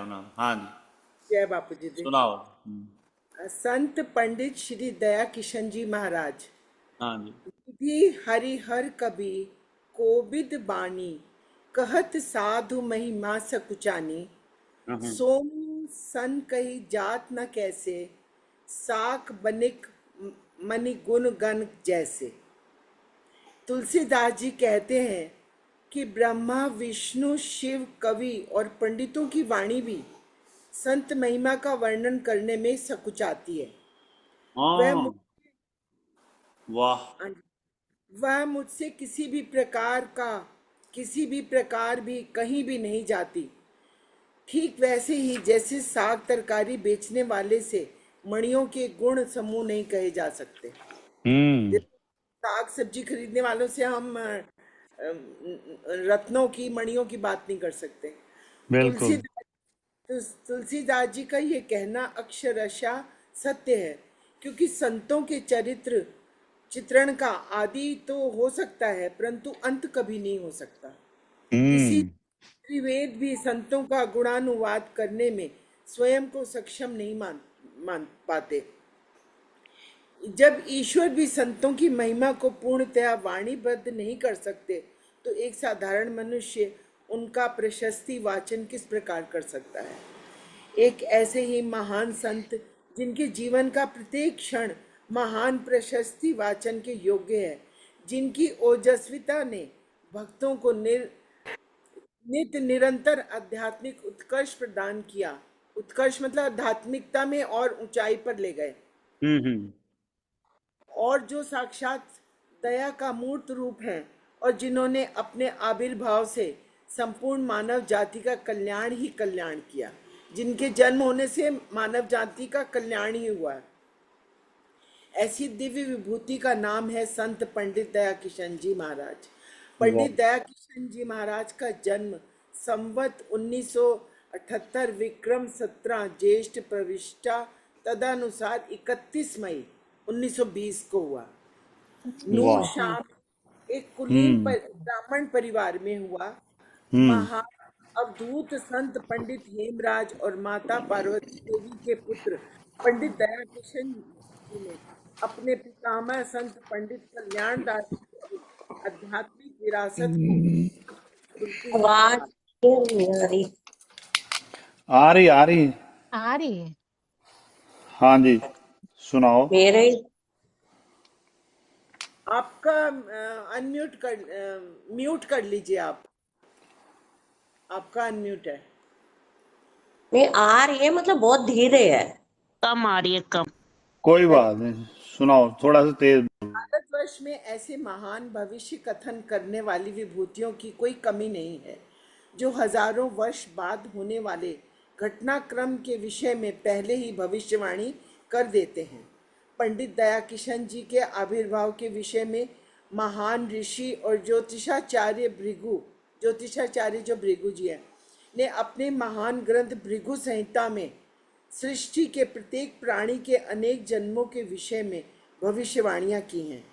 प्रणाम। हाँ जी, जय बापू जी दी। सुनाओ। संत पंडित श्री दया किशन जी महाराज हाँ जी। विधि हरिहर कबी कोविद बानी कहत साधु महिमा सकुचानी हम्म। सोम सन कही जात न कैसे साक बनिक मनि गुण गण जैसे। तुलसीदास जी कहते हैं कि ब्रह्मा विष्णु शिव कवि और पंडितों की वाणी भी संत महिमा का वर्णन करने में सकुचाती है। वह हाँ। मुझ वाह। वह मुझसे किसी भी प्रकार भी कहीं भी नहीं जाती। ठीक वैसे ही जैसे साग तरकारी बेचने वाले से मणियों के गुण समूह नहीं कहे जा सकते। हम्म। जैसे साग सब्जी खरीदने वालों से हम रत्नों की मणियों की बात नहीं कर सकते। बिल्कुल। तुलसीदास तुलसीदास जी का ये कहना अक्षरशः सत्य है, क्योंकि संतों के चरित्र चित्रण का आदि तो हो सकता है परंतु अंत कभी नहीं हो सकता। इसी हम्म। त्रिवेद भी संतों का गुणानुवाद करने में स्वयं को सक्षम नहीं मान पाते। जब ईश्वर भी संतों की महिमा को पूर्णतया वाणीबद्ध नहीं कर सकते, तो एक साधारण मनुष्य उनका प्रशस्ति वाचन किस प्रकार कर सकता है। एक ऐसे ही महान संत जिनके जीवन का प्रत्येक क्षण महान प्रशस्ति वाचन के योग्य है, जिनकी ओजस्विता ने भक्तों को नित्य निरंतर आध्यात्मिक उत्कर्ष प्रदान किया। उत्कर्ष मतलब आध्यात्मिकता में और ऊंचाई पर ले गए, हम्म। और जो साक्षात दया का मूर्त रूप है, और जिन्होंने अपने आविर्भाव से संपूर्ण मानव जाति का कल्याण ही कल्याण किया, जिनके जन्म होने से मानव जाति का कल्याण ही हुआ है। ऐसी दिव्य विभूति का नाम है संत पंडित दया किशन जी महाराज। वाह। पंडित दया किशन जी महाराज का जन्म संवत 1978 विक्रम 17 ज्येष्ठ प्रविष्टा तदनुसार 31 मई 1920 को हुआ। नूर वाह। अच्छा। शाम एक हम्म। ब्राह्मण परिवार में हुआ। हम्म। महान अवधूत संत पंडित हेमराज और माता पार्वती देवी के पुत्र पंडित दया किशन जी ने अपने पितामह संत पंडित कल्याण दास जी की आध्यात्मिक विरासत को गुरुकुल से आवाज संभाला। क्यों नहीं आ रही? आ रही आ रही। आ रही है। हाँ जी, सुनाओ। मेरे आपका म्यूट कर लीजिए आप। आपका अनम्यूट है। में आ रही है, मतलब बहुत धीरे है। कम आ रही है, कम। कोई बात नहीं, सुनाओ थोड़ा सा तेज। भारतवर्ष में ऐसे महान भविष्य कथन करने वाली विभूतियों की कोई कमी नहीं है, जो हजारों वर्ष बाद होने वाले घटनाक्रम के विषय में पहले ही भविष्यवाणी कर देते हैं। पंडित दया किशन जी के आविर्भाव के विषय में महान ऋषि और ज्योतिषाचार्य जो भृगु जी हैं, ने अपने महान ग्रंथ भृगु संहिता में सृष्टि के प्रत्येक प्राणी के अनेक जन्मों के विषय में भविष्यवाणियां की हैं।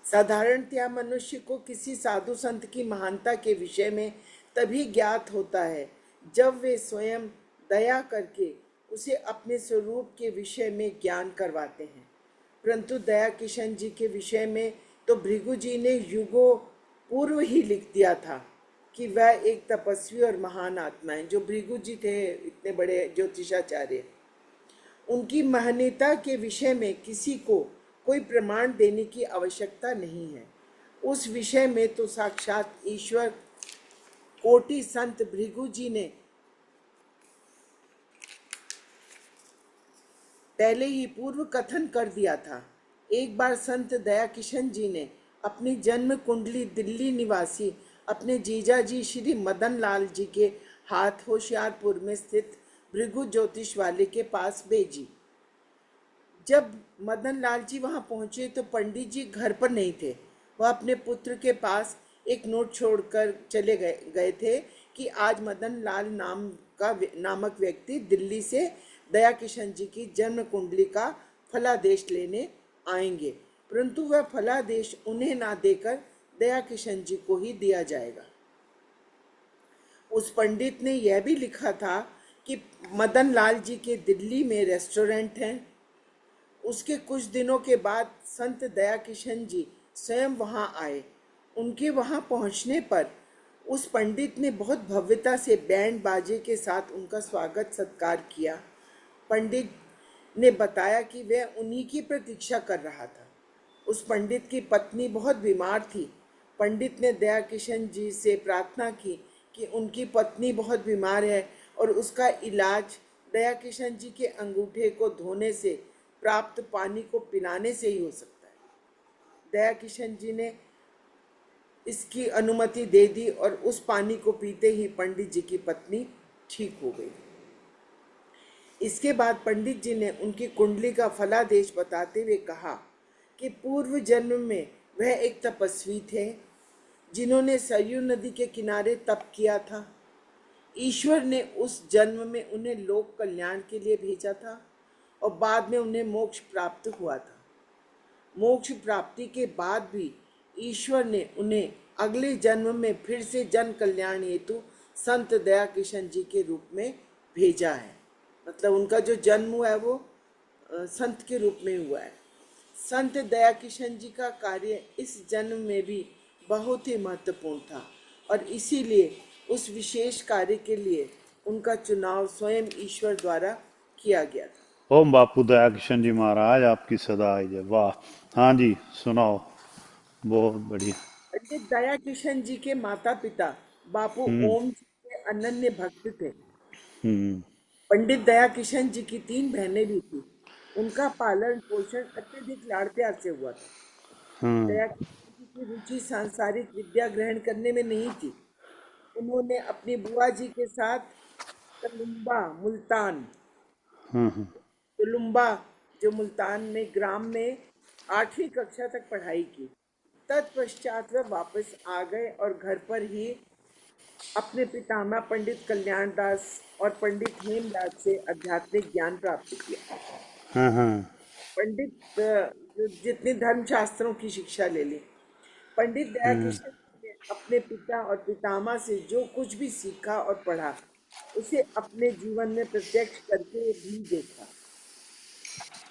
साधारणतया मनुष्य को किसी साधु संत की महानता के विषय में तभी ज्ञात होता है जब वे स्वयं दया करके उसे अपने स्वरूप के विषय में ज्ञान करवाते हैं। परंतु दया किशन जी के विषय में तो भृगु जी ने युगों पूर्व ही लिख दिया था कि वह एक तपस्वी और महान आत्मा है। जो भृगु जी थे, इतने बड़े ज्योतिषाचार्य, उनकी महनीयता के विषय में किसी को कोई प्रमाण देने की आवश्यकता नहीं है। उस विषय में तो साक्षात ईश्वर कोटि संत भृगु जी ने पहले ही पूर्व कथन कर दिया था। एक बार संत दया किशन जी ने अपनी जन्म कुंडली दिल्ली निवासी अपने जीजा जी श्री मदन लाल जी के हाथ होशियारपुर में स्थित भृगु ज्योतिष वाले के पास भेजी। जब मदन लाल जी वहां पहुंचे तो पंडित जी घर पर नहीं थे। वह अपने पुत्र के पास एक नोट छोड़कर चले गए थे कि आज मदन लाल नामक व्यक्ति दिल्ली से दया किशन जी की जन्म कुंडली का फलादेश लेने आएंगे, परंतु वह फलादेश उन्हें ना देकर दया किशन जी को ही दिया जाएगा। उस पंडित ने यह भी लिखा था कि मदन लाल जी के दिल्ली में रेस्टोरेंट हैं। उसके कुछ दिनों के बाद संत दया किशन जी स्वयं वहां आए। उनके वहां पहुंचने पर उस पंडित ने बहुत भव्यता से बैंड बाजे के साथ उनका स्वागत सत्कार किया। पंडित ने बताया कि वह उन्हीं की प्रतीक्षा कर रहा था। उस पंडित की पत्नी बहुत बीमार थी। पंडित ने दया किशन जी से प्रार्थना की कि उनकी पत्नी बहुत बीमार है और उसका इलाज दया किशन जी के अंगूठे को धोने से प्राप्त पानी को पिलाने से ही हो सकता है। दया किशन जी ने इसकी अनुमति दे दी और उस पानी को पीते ही पंडित जी की पत्नी ठीक हो गई। इसके बाद पंडित जी ने उनकी कुंडली का फलादेश बताते हुए कहा कि पूर्व जन्म में वह एक तपस्वी थे जिन्होंने सरयू नदी के किनारे तप किया था। ईश्वर ने उस जन्म में उन्हें लोक कल्याण के लिए भेजा था और बाद में उन्हें मोक्ष प्राप्त हुआ था। मोक्ष प्राप्ति के बाद भी ईश्वर ने उन्हें अगले जन्म में फिर से जन कल्याण हेतु संत दया किशन जी के रूप में भेजा है। मतलब उनका जो जन्म हुआ है वो संत के रूप में हुआ है। संत दया किशन जी का कार्य इस जन्म में भी बहुत ही महत्वपूर्ण था और इसीलिए उस विशेष कार्य के लिए उनका चुनाव स्वयं ईश्वर द्वारा किया गया था। ओम बापू दया किशन जी महाराज आपकी सदा आई जय। वाह। हाँ जी, सुनाओ। बहुत बढ़िया। पंडित दया किशन जी के माता पिता बापू हम्म। ओम जी के अनन्य भक्त थे। हम्म। पंडित दया किशन जी की 3 बहनें भी थी। उनका पालन पोषण अत्यधिक लाड़ प्यार से हुआ था। हाँ। दया किशन जी की रुचि सांसारिक विद्या ग्रहण करने में नहीं थी। उन्होंने अपनी बुआ जी के साथ तलुम्बा मुल्तान हाँ। हाँ। तुलुम्बा जो मुल्तान में ग्राम में 8वीं कक्षा तक पढ़ाई की। तत्पश्चात वह वापस आ गए और घर पर ही अपने पितामह पंडित कल्याण दास और पंडित हेमराज से आध्यात्मिक ज्ञान प्राप्त किया। हाँ। हाँ। पंडित जितने धर्मशास्त्रों की शिक्षा ले ली। पंडित दया हाँ। किशन ने अपने पिता और पितामह से जो कुछ भी सीखा और पढ़ा उसे अपने जीवन में प्रत्यक्ष करके भी देखा।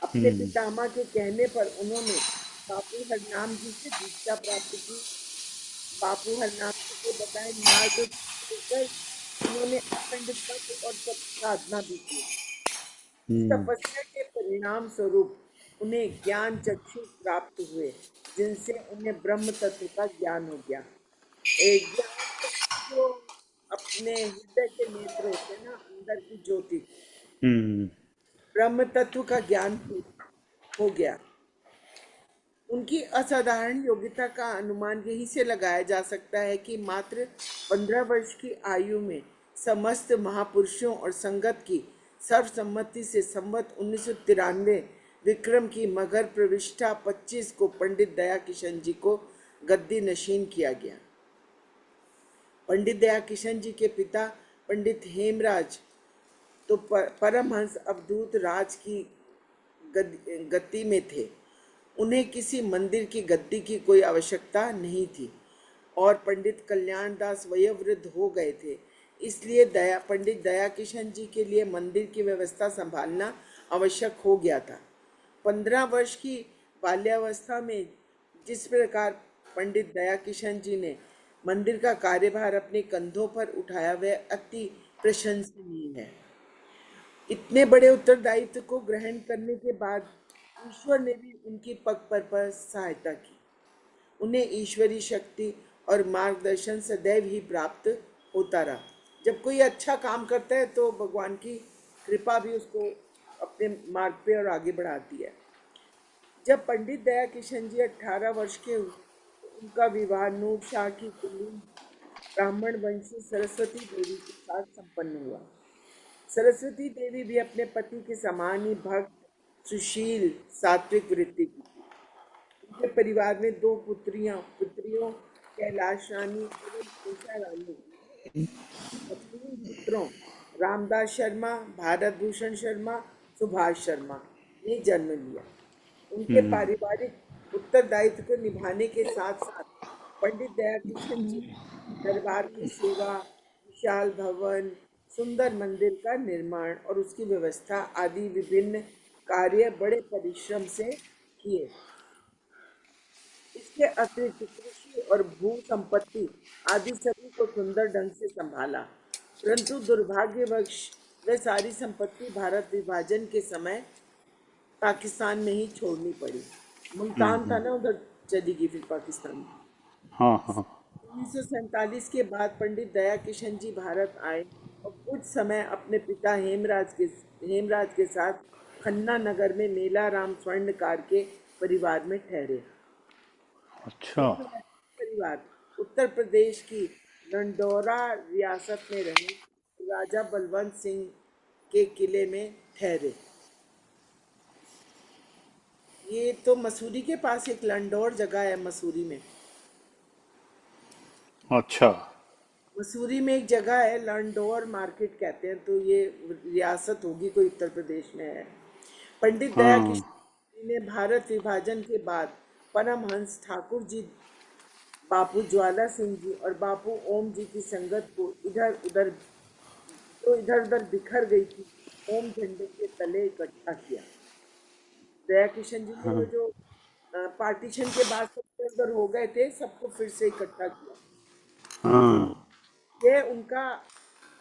अपने हम्म। पितामह के कहने पर उन्होंने बापू हरनाम जी से दीक्षा प्राप्त की। बापू हरनाम जी के बताए मार्ग लेकर उन्होंने अखंडता और तप साधना भी की। इस हम्म। तपस्या के परिणाम स्वरूप उन्हें ज्ञान चक्षु प्राप्त हुए जिनसे उन्हें ब्रह्म तत्व का ज्ञान हो गया। ज्ञान चक्षु जो अपने हृदय के नेत्र होते हैं ना, अंदर की ज्योति, हम्म। ब्रह्म तत्व का ज्ञान हो गया। उनकी असाधारण योग्यता का अनुमान यहीं से लगाया जा सकता है कि मात्र 15 वर्ष की आयु में समस्त महापुरुषों और संगत की सर्वसम्मति से संवत 1993 विक्रम की मगर प्रविष्टा 25 को पंडित दया किशन जी को गद्दी नशीन किया गया। पंडित दया किशन जी के पिता पंडित हेमराज तो परमहंस अवधूत राज की गद्दी में थे। उन्हें किसी मंदिर की गद्दी की कोई आवश्यकता नहीं थी और पंडित कल्याण दास वयोवृद्ध हो गए थे। इसलिए पंडित दया किशन जी के लिए मंदिर की व्यवस्था संभालना आवश्यक हो गया था। 15 वर्ष की बाल्यावस्था में जिस प्रकार पंडित दया किशन जी ने मंदिर का कार्यभार अपने कंधों पर उठाया वह अति प्रशंसनीय है। इतने बड़े उत्तरदायित्व को ग्रहण करने के बाद ईश्वर ने भी उनकी पग पर सहायता की। उन्हें ईश्वरी शक्ति और मार्गदर्शन सदैव ही प्राप्त होता रहा। जब कोई अच्छा काम करता है तो भगवान की कृपा भी उसको अपने मार्ग पे और आगे बढ़ाती है। जब पंडित दया किशन जी 18 वर्ष के हुए तो उनका विवाह नूर शाह की कुलीन ब्राह्मण वंशी सरस्वती देवी के साथ संपन्न हुआ। सरस्वती देवी भी अपने पति के समान ही भक्त, सुशील, सात्विक वृत्ति की थी। उनके परिवार में 2 पुत्रियों कैलाश रानी एवं उषा रानी और 3 पुत्रों रामदास शर्मा, भारत भूषण शर्मा, सुभाष शर्मा ने जन्म लिया। उनके पारिवारिक उत्तरदायित्व को निभाने के साथ साथ पंडित दया किशन जी दरबार की सेवा, विशाल भवन, सुंदर मंदिर का निर्माण और उसकी व्यवस्था आदि विभिन्न कार्य बड़े परिश्रम से किए। इसके अतिरिक्त कृषि और भू संपत्ति आदि सभी को सुंदर ढंग से संभाला, परंतु दुर्भाग्यवश वह सारी संपत्ति भारत विभाजन के समय पाकिस्तान में ही छोड़नी पड़ी। मुल्तान था ना, उधर चली गई फिर पाकिस्तान में। हाँ हाँ। 1947 के बाद पंडित दया किशन जी भारत आए और कुछ समय अपने पिता हेमराज के साथ खन्ना नगर में मेला राम स्वर्णकार के परिवार में ठहरे। अच्छा। परिवार उत्तर प्रदेश की लंडौरा रियासत में रहे, राजा बलवंत सिंह के किले में ठहरे। ये तो मसूरी के पास एक लंडौर जगह है, मसूरी में। अच्छा। मसूरी में एक जगह है, लंडौर मार्केट कहते हैं, तो ये रियासत होगी कोई, उत्तर प्रदेश में है। पंडित दया हाँ। किशन जी ने भारत विभाजन के बाद परमहंस ठाकुर जी, बापू ज्वाला सिंह जी और बापू ओम जी की संगत को इधर उधर बिखर गई थी, ओम झंडे के तले इकट्ठा किया। दया किशन जी ने वो जो पार्टीशन के बाद सब इधर उधर हो गए थे, सबको फिर से इकट्ठा किया। हाँ। यह उनका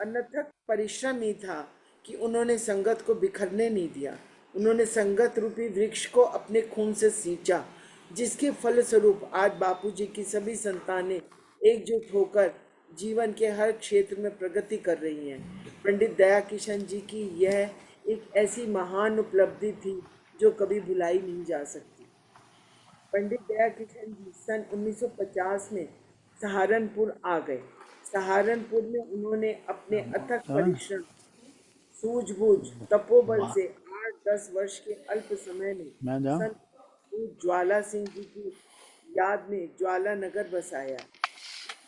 अनथक परिश्रम ही था कि उन्होंने संगत को बिखरने नहीं दिया। उन्होंने संगत रूपी वृक्ष को अपने खून से सींचा, जिसके फलस्वरूप आज बापूजी की सभी संतानें एकजुट होकर जीवन के हर क्षेत्र में प्रगति कर रही हैं। पंडित दया किशन जी की यह एक ऐसी महान उपलब्धि थी जो कभी भुलाई नहीं जा सकती। पंडित दया किशन जी सन 1950 में सहारनपुर आ गए। सहारनपुर में उन्होंने अपने अथक परिश्रम, सूझबूझ, तपोबल से 8-10 वर्ष के अल्प समय में मैं जाऊँ। संत ज्वाला सिंह जी की याद में ज्वाला नगर बसाया।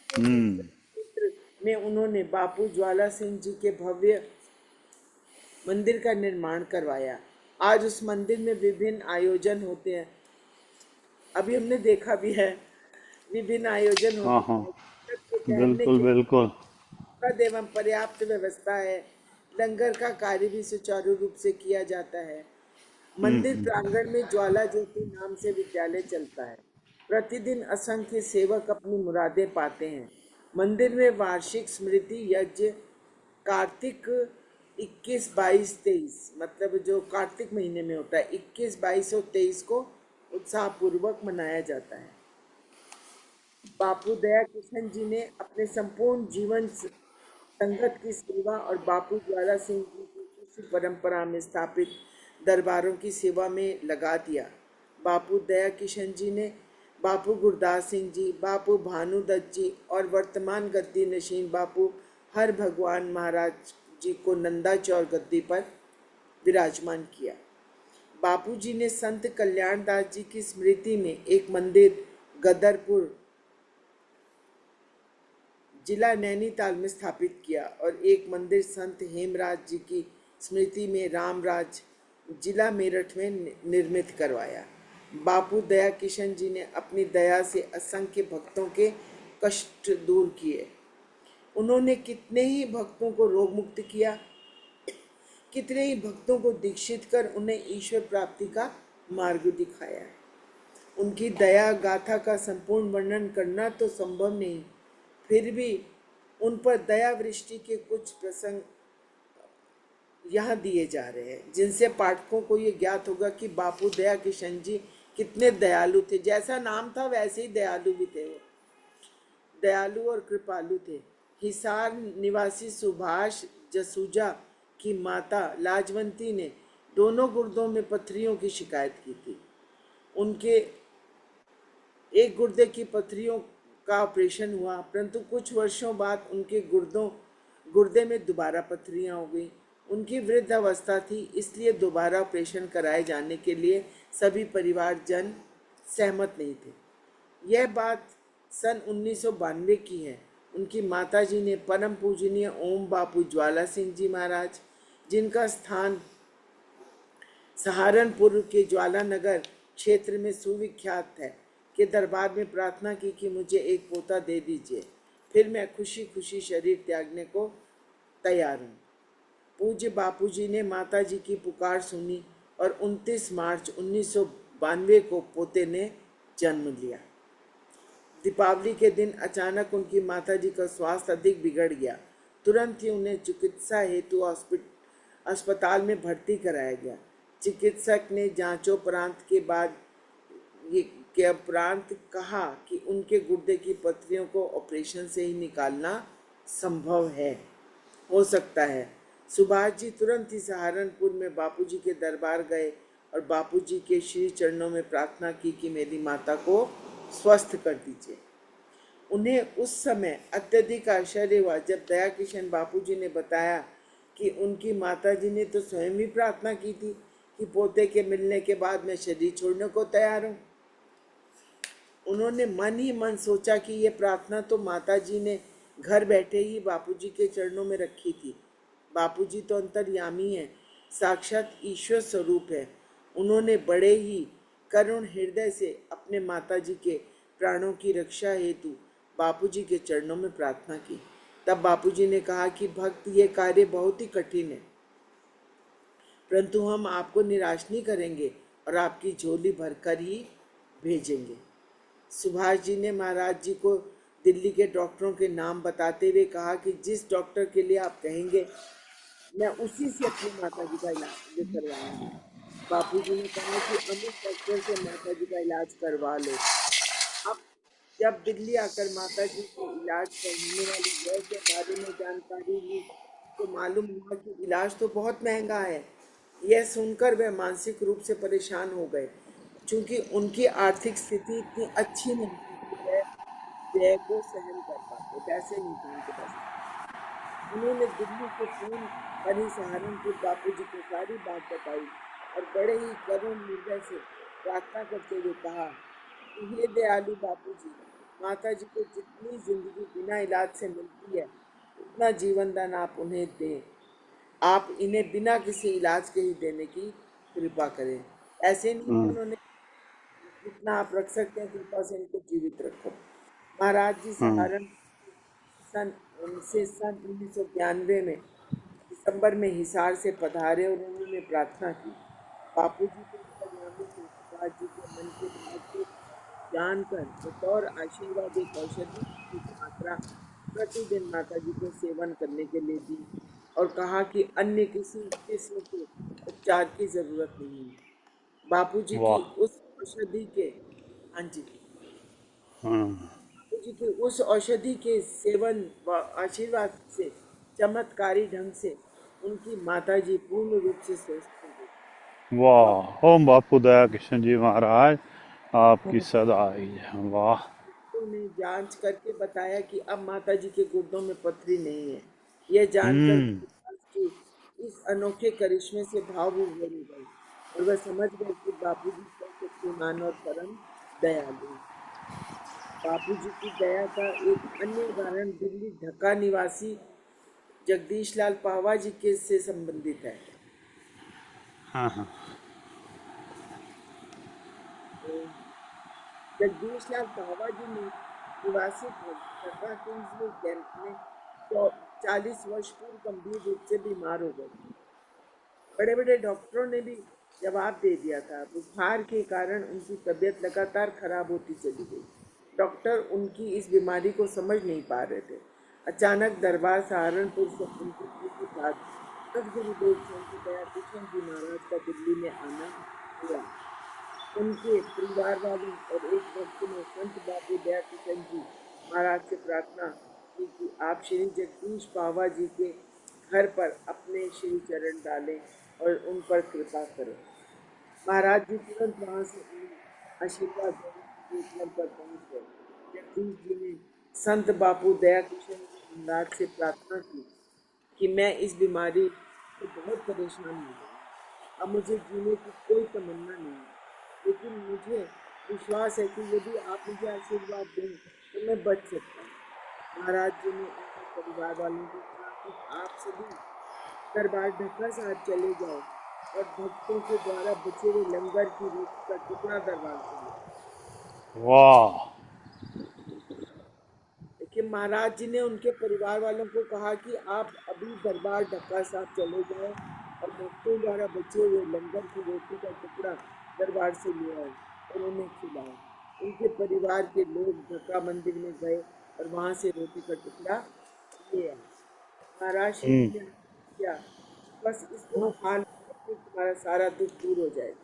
क्षेत्र में उन्होंने बापू ज्वाला सिंह जी के भव्य मंदिर का निर्माण करवाया। आज उस मंदिर में विभिन्न आयोजन होते हैं, अभी हमने देखा भी है, विभिन्न आयोजन हाँ होते हाँ। हैं। भक्त के ठहरने बिल्कुल के बिल्कुल। पद एवं पर्याप्त व्यवस्था है। लंगर का कार्य भी सुचारू रूप से किया जाता है। मंदिर प्रांगण में ज्वाला ज्योति नाम से विद्यालय चलता है। प्रतिदिन असंख्य सेवक अपनी मुरादें पाते हैं। मंदिर में वार्षिक स्मृति यज्ञ कार्तिक 21, 22, 23, मतलब जो कार्तिक महीने में होता है, 21, 22 और 23 को उत्साह पूर्वक मनाया जाता है। बापू दया किशन जी ने अपने संपूर्ण जीवन संगत की सेवा और बापू ज्वाला सिंह जी की उसी परंपरा में स्थापित दरबारों की सेवा में लगा दिया। बापू दया किशन जी ने बापू गुरदास सिंह जी, बापू भानुदत्त जी और वर्तमान गद्दी नशीन बापू हर भगवान महाराज जी को नंदाचौर गद्दी पर विराजमान किया। बापू जी ने संत कल्याण दास जी की स्मृति में एक मंदिर गदरपुर, जिला नैनीताल में स्थापित किया और एक मंदिर संत हेमराज जी की स्मृति में रामराज, जिला मेरठ में निर्मित करवाया। बापू दया किशन जी ने अपनी दया से असंख्य भक्तों के कष्ट दूर किए। उन्होंने कितने ही भक्तों को रोग मुक्त किया, कितने ही भक्तों को दीक्षित कर उन्हें ईश्वर प्राप्ति का मार्ग दिखाया। उनकी दया गाथा का संपूर्ण वर्णन करना तो संभव नहीं, फिर भी उन पर दया वृष्टि के कुछ प्रसंग यहाँ दिए जा रहे हैं, जिनसे पाठकों को ये ज्ञात होगा कि बापू दया किशन जी कितने दयालु थे। जैसा नाम था वैसे ही दयालु भी थे वो, दयालु और कृपालु थे। हिसार निवासी सुभाष जसूजा की माता लाजवंती ने दोनों गुर्दों में पथरियों की शिकायत की थी। उनके एक गुर्दे की पथरियों का ऑपरेशन हुआ, परंतु कुछ वर्षों बाद उनके गुर्दे में दोबारा पथरियां हो गई। उनकी वृद्ध अवस्था थी, इसलिए दोबारा ऑपरेशन कराए जाने के लिए सभी परिवारजन सहमत नहीं थे। यह बात सन 1992 की है। उनकी माताजी ने परम पूजनीय ओम बापू ज्वाला सिंह जी महाराज, जिनका स्थान सहारनपुर के ज्वाला नगर क्षेत्र में सुविख्यात है, के दरबार में प्रार्थना की कि मुझे एक पोता दे दीजिए। फिर मैं खुशी खुशी शरीर त्यागने को तैयार हूँ। पूज्य बापूजी ने माताजी की पुकार सुनी और 29 मार्च 1992 को पोते ने जन्म लिया। दीपावली के दिन अचानक उनकी माताजी का स्वास्थ्य अधिक बिगड़ गया। तुरंत ही उन्हें चिकित्सा हेतु अस्पताल में भर्ती कराया गया। चिकित्सक ने जांचोपरांत के उपरांत कहा कि उनके गुर्दे की पत्रियों को ऑपरेशन से ही निकालना संभव है, हो सकता है। सुभाष जी तुरंत ही सहारनपुर में बापूजी के दरबार गए और बापूजी के श्री चरणों में प्रार्थना की कि मेरी माता को स्वस्थ कर दीजिए। उन्हें उस समय अत्यधिक आश्चर्य हुआ जब दया किशन बापूजी ने बताया कि उनकी माताजी ने तो स्वयं ही प्रार्थना की थी कि पोते के मिलने के बाद मैं शरीर छोड़ने को तैयार हूँ। उन्होंने मन ही मन सोचा कि ये प्रार्थना तो माताजी ने घर बैठे ही बापूजी के चरणों में रखी थी। बापूजी तो अंतर्यामी है, साक्षात ईश्वर स्वरूप है। उन्होंने बड़े ही करुण हृदय से अपने माताजी के प्राणों की रक्षा हेतु बापूजी के चरणों में प्रार्थना की। तब बापूजी ने कहा कि भक्त, ये कार्य बहुत ही कठिन है, परंतु हम आपको निराश नहीं करेंगे और आपकी झोली भरकर ही भेजेंगे। सुभाष जी ने महाराज जी को दिल्ली के डॉक्टरों के नाम बताते हुए कहा कि जिस डॉक्टर के लिए आप कहेंगे मैं उसी से अपनी माता जी का इलाज करवाऊंगी। बापू जी ने कहा कि अमुक डॉक्टर से माता जी का इलाज करवा लो। अब जब दिल्ली आकर माता जी के इलाज करने वाली वैद्य के बारे में जानकारी ली तो मालूम हुआ कि इलाज तो बहुत महंगा है। यह सुनकर वे मानसिक रूप से परेशान हो गए, क्योंकि उनकी आर्थिक स्थिति इतनी अच्छी नहीं थी कि वह व्यय को सहन कर पाते, पैसे नहीं थे उनके पास। उन्होंने दिल्ली से फोन पर ही सहारनपुर बापूजी को सारी बात बताई और बड़े ही करुण हृदय से प्रार्थना करते हुए कहा कि हे दयालु बापूजी, माता जी को जितनी जिंदगी बिना इलाज से मिलती है उतना जीवन दान आप उन्हें दें। आप इन्हें बिना किसी इलाज के ही देने की कृपा करें। ऐसे नहीं कि उन्होंने जितना आप रख सकते हैं कृपा से इनको जीवित रखो। महाराज जी सन 1992 में दिसंबर में हिसार से पधारे और उन्होंने प्रार्थना की। बापूजी के अंतर्यामी ने सुभाष जी के मन के भाव को जानकर बतौर आशीर्वाद एक औषधि की मात्रा प्रतिदिन माता जी को सेवन करने के लिए दी और कहा कि अन्य किसी किस्म के उपचार की जरूरत नहीं है। बापूजी की वाह। उस औषधि के हाँ जी हाँ। बापूजी की उस औषधि के सेवन व आशीर्वाद से चमत्कारी ढंग से उनकी माताजी पूर्ण रूप से स्वस्थ हो गई। वाह, ओम बापू दया किशन जी महाराज आपकी सदाई जय। वाह। डॉक्टरों ने जांच करके बताया कि अब माताजी के गुर्दों में पथरी नहीं है। यह जानकर हम्म। महाराज के इस अनोखे करिश्मे से भाव विभोर हो गए और वह समझ गए कि बापूजी सर्वशक्तिमान और परम दयालु हैं। बापूजी की दया का एक अन्य उदाहरण दिल्ली ढाका निवासी जगदीश लाल पावा जी के से संबंधित है। हाँ हाँ। जगदीश लाल पावा जी ने निवासी ढाका किंग्सले कैंप में 40 वर्ष पूर्व गंभीर रूप से बीमार हो गए। बड़े बड़े डॉक्टरों ने भी जवाब दे दिया था। बुखार के कारण उनकी तबीयत लगातार खराब होती चली गई। डॉक्टर उनकी इस बीमारी को समझ नहीं पा रहे थे। अचानक दरबार सहारनपुर से उनके पूज्य साथ सदगुरुदेव संत दया किशन जी महाराज का दिल्ली में आना हुआ। उनके परिवार वालों और एक भक्त ने संत बाबू दया किशन जी महाराज से प्रार्थना की कि आप श्री जगदीश पावा जी के घर पर अपने श्री चरण डालें और उन पर कृपा करें। महाराज जी तुरंत वहां से उन्हें आशीर्वाद देने के लिए घर पर पहुंच गए। जगदीश जी ने संत बापू दया किशन जी महाराज से प्रार्थना की कि मैं इस बीमारी से बहुत परेशान हो गया। अब मुझे जीने की कोई तमन्ना नहीं है, लेकिन मुझे विश्वास है कि यदि आप मुझे आशीर्वाद दें तो मैं बच सकता हूँ। महाराज जी ने उनके परिवार वालों को कहा कि आप सभी दरबार ढक्का साहब चले जाओ और भक्तों के द्वारा बचे हुए लंगर की रोटी का टुकड़ा दरबार से लो। वाह। देखिए महाराज जी ने उनके परिवार वालों को कहा कि आप अभी दरबार ढक्का साहब चले जाएं और भक्तों द्वारा बचे हुए लंगर की रोटी का टुकड़ा दरबार से ले आए और उन्हें खिलाए। उनके परिवार के लोग ढक्का मंदिर में गए और वहां से रोटी का टुकड़ा ले आए। महाराज शिव जी ने किया, बस इसको खा लो, तुम्हारा सारा दुख दूर हो जाएगा।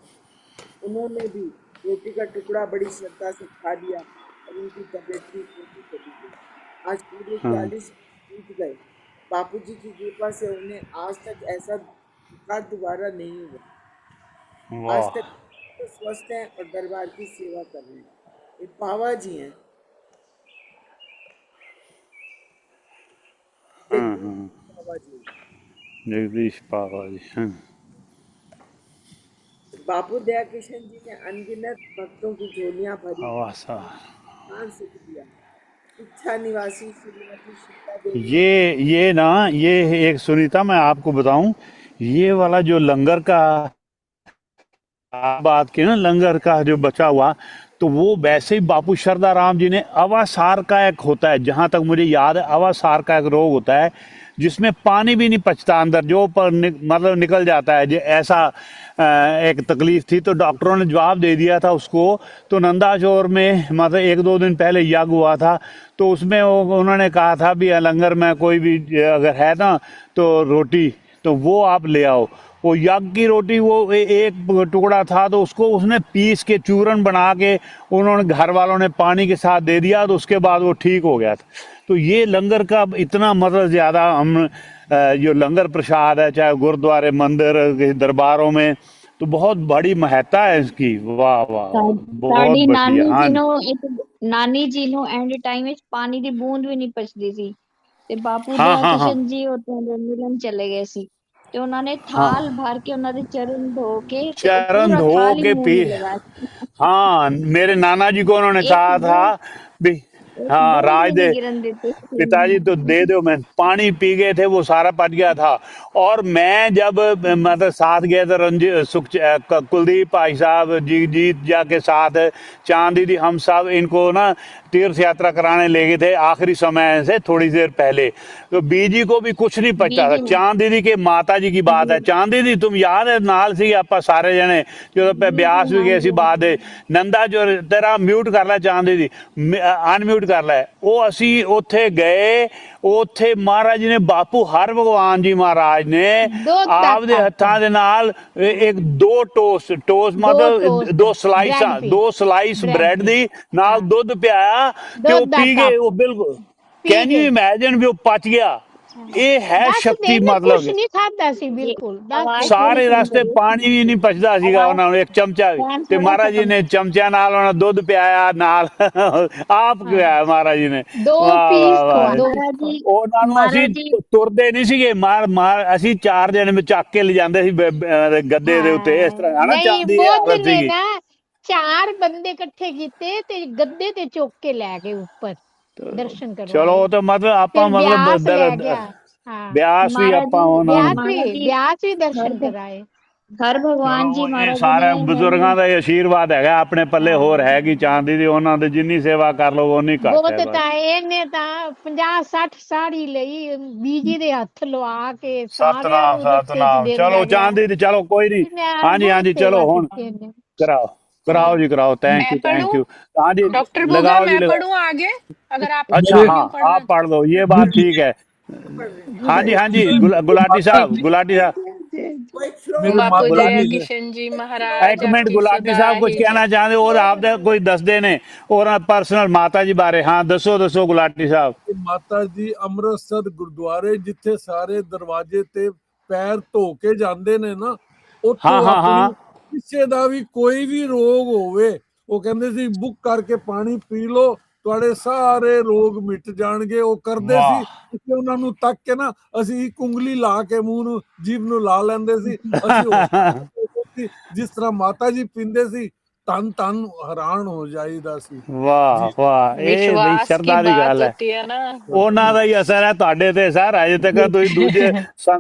उन्होंने भी रोटी का टुकड़ा बड़ी श्रद्धा से खा लिया और उनकी तबीयत ठीक होती चली गई। आज पूरे 40 बीत गए। बापू जी की कृपा से उन्हें आज तक ऐसा बुखार दोबारा नहीं हुआ। आज वाह। तक तो स्वस्थ हैं और दरबार की सेवा कर रहे हैं। ये पावा जी हैं, जगदीश पावा जी। जगदीश पापा जी। बापू दया किशन जी ने अनगिनत भक्तों की झोलियां भरी, आवासा। दान सुख दिया। इच्छा निवासी श्रीमती सीता देवी ये ना, ये एक सुनीता, मैं आपको बताऊं, ये वाला जो लंगर का बात की ना, लंगर का जो बचा हुआ, तो वो वैसे ही बापू शरदा राम जी ने, अवासार का एक होता है, जहां तक मुझे याद है, अवासार का एक रोग होता है जिसमें पानी भी नहीं पचता अंदर, जो पर मतलब निकल जाता है, जो ऐसा एक तकलीफ थी। तो डॉक्टरों ने जवाब दे दिया था उसको। तो नंदाचौर में मतलब 1-2 दिन पहले यज्ञ हुआ था, तो उसमें उन्होंने कहा था भी लंगर में कोई भी अगर है ना तो रोटी, तो वो आप ले आओ। वो यज्ञ की रोटी, वो एक टुकड़ा था, तो उसको उसने पीस के चूरन बना के उन्होंने घर वालों ने पानी के साथ दे दिया, तो उसके बाद वो ठीक हो गया था। तो ये लंगर का इतना मतलब ज़्यादा हम जो लंगर प्रसाद है, चाहे गुरुद्वारे, मंदिर के दरबारों में, तो बहुत बड़ी महत्ता है इसकी। वाह वाह वाह, बहुत ਸਾਡੀ बढ़िया। ਨਾਨੀ हाँ ਜੀ ਨੂੰ ਇੱਕ ਨਾਨੀ ਜੀ ਨੂੰ ਐਂਡ ਟਾਈਮ ਵਿੱਚ ਪਾਣੀ ਦੀ ਬੂੰਦ ਵੀ ਨਹੀਂ ਪਚਦੀ ਸੀ ਤੇ ਬਾਪੂ हाँ ਦਇਆ हाँ हाँ ਕਿਸ਼ਨ ਜੀ ਉੱਥੋਂ ਦੇ ਮਿਲਣ ਚਲੇ ਗਏ ਸੀ ਤੇ ਉਹਨਾਂ ਨੇ ਥਾਲ हाँ। ਭਰ ਕੇ ਉਹਨਾਂ ਦੇ ਚਰਨ ਧੋ ਕੇ ਤੇ ਉਹ चरण ਪੂਰਾ धो ਥਾਲ ਹੀ के ਮੂੰਹ पी। ਨੂੰ ਲਗਾਇਆ हाँ, मेरे नाना जी को उन्होंने ਇੱਕ कहा था ਬੂੰਦ भी, ਇੱਕ हाँ ਬੂੰਦ राज ਵੀ दे ਨਹੀਂ ਗਿਰਨ ਦਿੱਤੇ पिताजी तो दे दो। मैं पानी पी गए थे, वो सारा पच गया था। और मैं जब मतलब साथ गए थे, रंजीत कुलदीप भाई साहब जी, जीत जा के साथ, चांद दीदी, हम सब इनको ना तीर्थ यात्रा कराने ले गए थे आखिरी समय से थोड़ी देर पहले। तो बीजी को भी कुछ नहीं पचता था। ਬੀਜੀ चांद दीदी के माता जी की बात है। चांद दीदी तुम याद है नाल सी आप सारे जने जो ब्यास भी गए सी बात है। नंदा जो तेरा म्यूट कर लै, चांद दीदी अनम्यूट कर लै। वो असी उथे गए, उथे महाराज जी ने, बापू हर भगवान जी महाराज ने ਦੁੱਧ ਦਾ आपदे ਕੱਪ हत्थां दे नाल एक दो टोस्ट ਦੋ मतलब ਟੋਸਟ 2 स्लाइसां, ਬ੍ਰੈਡ ਪੀ 2 स्लाइस ਬ੍ਰੈਡ ब्रेड ਪੀ दी नाल ਹਾਂ दुध पियाया, ते वो ਦੁੱਧ ਦਾ पी गए। ਕੱਪ वो बिल्कुल ਪੀ कैन यू ਗਏ इमेजिन भी वो पच गया। ਹਾਂ। ये है 10 शक्ति ਦਿਨ मतलब ਕੁਛ कि ਨਹੀਂ ਖਾਦਾ ਸੀ ये ਬਿਲकुल 10 आवाज ਦਿਨ थोड़ी ਸਾਰੇ कम ਰਸਤੇ करिए ਪਾਣੀ ਵੀ ਨਹੀਂ ਪਚਦਾ ਸੀਗਾ आवाज ਉਹਨਾਂ ਨੂੰ, ਇੱਕ ਚਮਚਾ ਵੀ। फैन ਤੇ थोड़ा सा ਮਹਾਰਾਜ ਜੀ कम ਨੇ ਚਮਚਿਆਂ ਨਾਲ ਉਹਨਾਂ ਨੂੰ ਦੁੱਧ ਪਿਆਇਆ ਨਾਲ ਆਪ ਹਾਂ ਪਿਆਇਆ ਮਹਾਰਾਜ ਜੀ ਨੇ। ਦੋ ਵਾਹ ਪੀਸ ਵਾਹ ਵਾਹ। ਖਵਾਏ महाराज जी ਉਹਨਾਂ ਨੂੰ ਅਸੀਂ महाराज जी ਤੁਰਦੇ ਨਹੀਂ ਸੀਗੇ, ਮਾਰ ਮਾਰ ਅਸੀਂ 4 ਜਣੇ ਵਿੱਚ ਚੱਕ ਕੇ ਲਿਜਾਂਦੇ ਸੀ ਗੱਦੇ ਦੇ ਉੱਤੇ, ਇਸ ਹਾਂ ਤਰ੍ਹਾਂ ਹਨਾ ਨਹੀਂ ਚਾਂਦੀ ਇਹ ਬੁੱਧ ਹਾਲਤ ਨੇ ਸੀਗੀ। ਨਾ 4 ਬੰਦੇ ਇਕੱਠੇ ਕੀਤੇ ਤੇ ਗੱਦੇ ਤੇ ਚੁੱਕ ਕੇ ਲੈ ਗਏ ਉੱਪਰ ਦਰਸ਼ਨ ਚਲੋ ਕਰਵਾਏ ਉਹ ਤਾਂ ਮਤਲਬ ਆਪਾਂ ਫਿਰ ਮਤਲਬ ਬਿਆਸ ਲੈ ਗਿਆ। ਹਾਂ ਬਿਆਸ ਵੀ महाराज ਆਪਾਂ जी ਉਹਨਾਂ ਨੂੰ, ਬਿਆਸ ਵੀ हर ਦਰਸ਼ਨ ਕਰਾਏ। हर भगवान जी ਚਲੋ ਇਹ महाराज जी ने ਸਾਰੇ हर ਬਜ਼ੁਰਗਾਂ ਦਾ ਹੀ ਆਸ਼ੀਰਵਾਦ ਹੈਗਾ। ਆਪਣੇ ਪੱਲੇ ਹੋਰ ਹਾਂ ਹੈਗੀ ਚਾਂਦੀ ਦੀ, ਉਹਨਾਂ ਦੀ ਜਿੰਨੀ ਸੇਵਾ ਕਰ ਲਓ ਓਨੀ ਘੱਟ ਬਹੁਤ ਹੈ ਬਸ। ਤਾਂ ਇਹਨੇ ਤਾਂ 50-60 ਸਾੜੀ ਲਈ ਬੀਜੀ ਦੇ ਹੱਥ ਲਵਾ ਕੇ ਸਾਰਿਆਂ ਸਤਨਾਮ ਨੂੰ ਰਸਤੇ 'ਚ ਸਤਨਾਮ। ਚਲੋ ਦਿੰਦਾ ਗਿਆ। ਚਾਂਦੀ ਦੀ, ਚਲੋ ਕੋਈ ਨਹੀਂ। ਇਹਨੇ ਹਾਂਜੀ ਬਹੁਤ ਹਾਂਜੀ, ਚਲੋ ਸੇਵਾ ਹੁਣ ਕੀਤੀ ਇਹਨੇ। कराओ, ਹਾਂ कराओ जी कराओ। थैंक मैं यू पढ़ूं? Thank you. हाँ जी, डॉक्टर गुगा लगाओ जी मैं लगाओ। पढ़ूं आगे? अगर आप अच्छा कंटिन्यू हाँ, पढ़ना आप पढ़ दो, ये बात ठीक है। हाँ जी हाँ जी, गुलाटी साहब, गुलाटी साहब, वो एक फ्लो मेरे बापू माता दया जी गुलाटी ने किशन जी फ्लो महाराज एक मिनट, आपकी गुलाटी सदा साहब कुछ ही जय। कहना चाहते और आप कोई दस देने और पर्सनल माता जी बारे। हाँ दसो दसो गुलाटी साहब। ਮਾਤਾ ਜੀ ਅੰਮ੍ਰਿਤਸਰ ਗੁਰਦੁਆਰੇ ਜਿੱਥੇ ਸਾਰੇ ਦਰਵਾਜ਼ੇ ਤੇ ਪੈਰ ਧੋ ਕੇ ਜਾਂਦੇ ਨੇ ਨਾ, हाँ ਉੱਥੋਂ हाँ ਆਪਣੀ हाँ। ਕਿਸੇ ਦਾ ਵੀ ਕੋਈ ਵੀ ਰੋਗ ਹੋਵੇ, ਉਹ ਕਹਿੰਦੇ ਸੀ ਬੁੱਕ ਕਰਕੇ ਪਾਣੀ ਪੀ ਲਓ, ਤੁਹਾਡੇ ਸਾਰੇ ਰੋਗ ਮਿਟ ਜਾਣਗੇ। ਉਹ ਕਰਦੇ ਸੀ वाह। ਕਿ ਉਹਨਾਂ ਨੂੰ ਤੱਕ ਕੇ ਨਾ ਅਸੀਂ ਇੱਕ ਉਂਗਲੀ ਲਾ ਕੇ ਮੂੰਹ ਨੂੰ, ਜੀਭ ਨੂੰ ਲਾ ਲੈਂਦੇ ਸੀ। ਅਸੀਂ ਹੋਰ ਸੀ ਜਿਸ ਤਰ੍ਹਾਂ ਮਾਤਾ ਜੀ ਪੀਂਦੇ ਸੀ, ਤਨ ਤਨ ਹੈਰਾਨ ਹੋ ਜਾਈਦਾ ਸੀ ਵਾਹ ਜੀ। ਵਾਹ, ਇਹ ਬਈ विश्वास की ਸ਼ਰਧਾ ਦੀ बात ਗੱਲ ਹੈ। होती है ना। ਉਹਨਾਂ ਦਾ ਹੀ ਅਸਰ ਹੈ ਤੁਹਾਡੇ ਤੇ ਸਰ। ਅਜੇ ਤੱਕ ਤੁਸੀਂ ਦੂਜੇ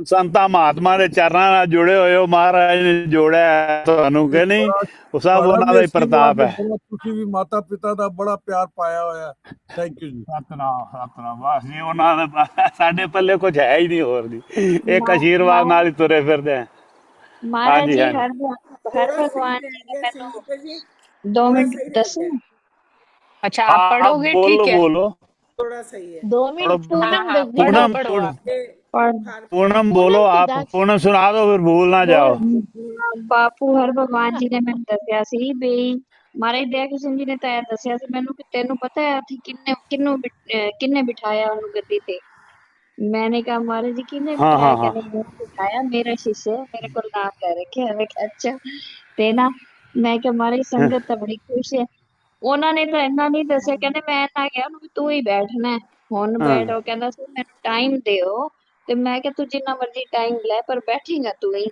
ਸੰਤਾਂ ਮਹਾਤਮਾ ਦੇ ਚਰਨਾਂ ਨਾਲ ਜੁੜੇ ਹੋਏ ਹੋ, ਮਹਾਰਾਜ ਨੇ ਜੋੜਿਆ ਹੈ ਤੁਹਾਨੂੰ ਕਿ ਨਹੀਂ? ਉਹ ਸਭ ਤੁਹਾਡਾ ਉਹਨਾਂ ਵੀ ਦਾ ਹੀ ਆਸ਼ੀਰਵਾਦ ਪ੍ਰਤਾਪ ਹੈ। ਬੜਾ, ਤੁਸੀਂ ਵੀ ਮਾਤਾ ਪਿਤਾ ਦਾ ਬੜਾ ਪਿਆਰ ਪਾਇਆ ਹੋਇਆ। ਥੈਂਕ ਯੂ ਜੀ। ਸਤਨਾਮ ਸਤਨਾਮ, ਬਸ ਜੀ ਉਹਨਾਂ ਦਾ ਸਾਡੇ ਪੱਲੇ ਕੁਝ ਹੈ ਹੀ ਨਹੀਂ ਹੋਰ ਜੀ, ਇੱਕ ਆਸ਼ੀਰਵਾਦ ਨਾਲ ਹੀ महाराज ਤੁਰੇ ਫਿਰਦੇ ਆ। महाराज ਹਾਂਜੀ जी ਹਾਂਜੀ हर थोड़ा सही भगवान रह जी ने गया मैनू संगीता जी, 2 थोड़ा मिनट सही रह दसो। गया, अच्छा, आप हाँ पढ़ोगे? बोलो ठीक है। बोलो। थोड़ा सही है। 2 थोड़ा मिनट हाँ पूनम हाँ, दस दी पढ़ो ना। पूनम पढ़ो पूनम आप। ये पर बुखार पूनम बोलो, पूनम तो आप 10 पूनम सुना दो, फिर भूल ना जाओ। बोल ਬਾਪੂ ਹਰ ਭਗਵਾਨ ਜੀ ਨੇ ਮੈਨੂੰ ਦੱਸਿਆ ਸੀ ਬਈ ਮਹਾਰਾਜ ਦਇਆ ਕਿਸ਼ਨ ਜੀ ਨੇ ਤਾਂ ਇਹ ਦੱਸਿਆ ਸੀ ਮੈਨੂੰ ਕਿ ਤੈਨੂੰ ਪਤਾ ਹੈ ਉੱਥੇ ਕਿੰਨੇ ਬਿਠਾਇਆ ਉਹਨੂੰ ਗੱਦੀ ਤੇ। मैंने कहा महाराज जी किन्ने हाँ बिठाया? हाँ हाँ कहने मैंने बिठाया, मेरा शिष्य है, मेरे को नाम ले रखे है। मैं कहा, अच्छा ते ना मैं क्या महाराज संगत तो बड़ी खुश है। उन्होंने तो इन्ना नहीं दसिया, कहने मैं ना गया भी तू ही बैठना है हुन हाँ बैठ। कहंदा सी मैनू टाइम दिओ ते मैं क्या तू जिन्ना मर्जी टाइम ले पर बैठेगा तू ही।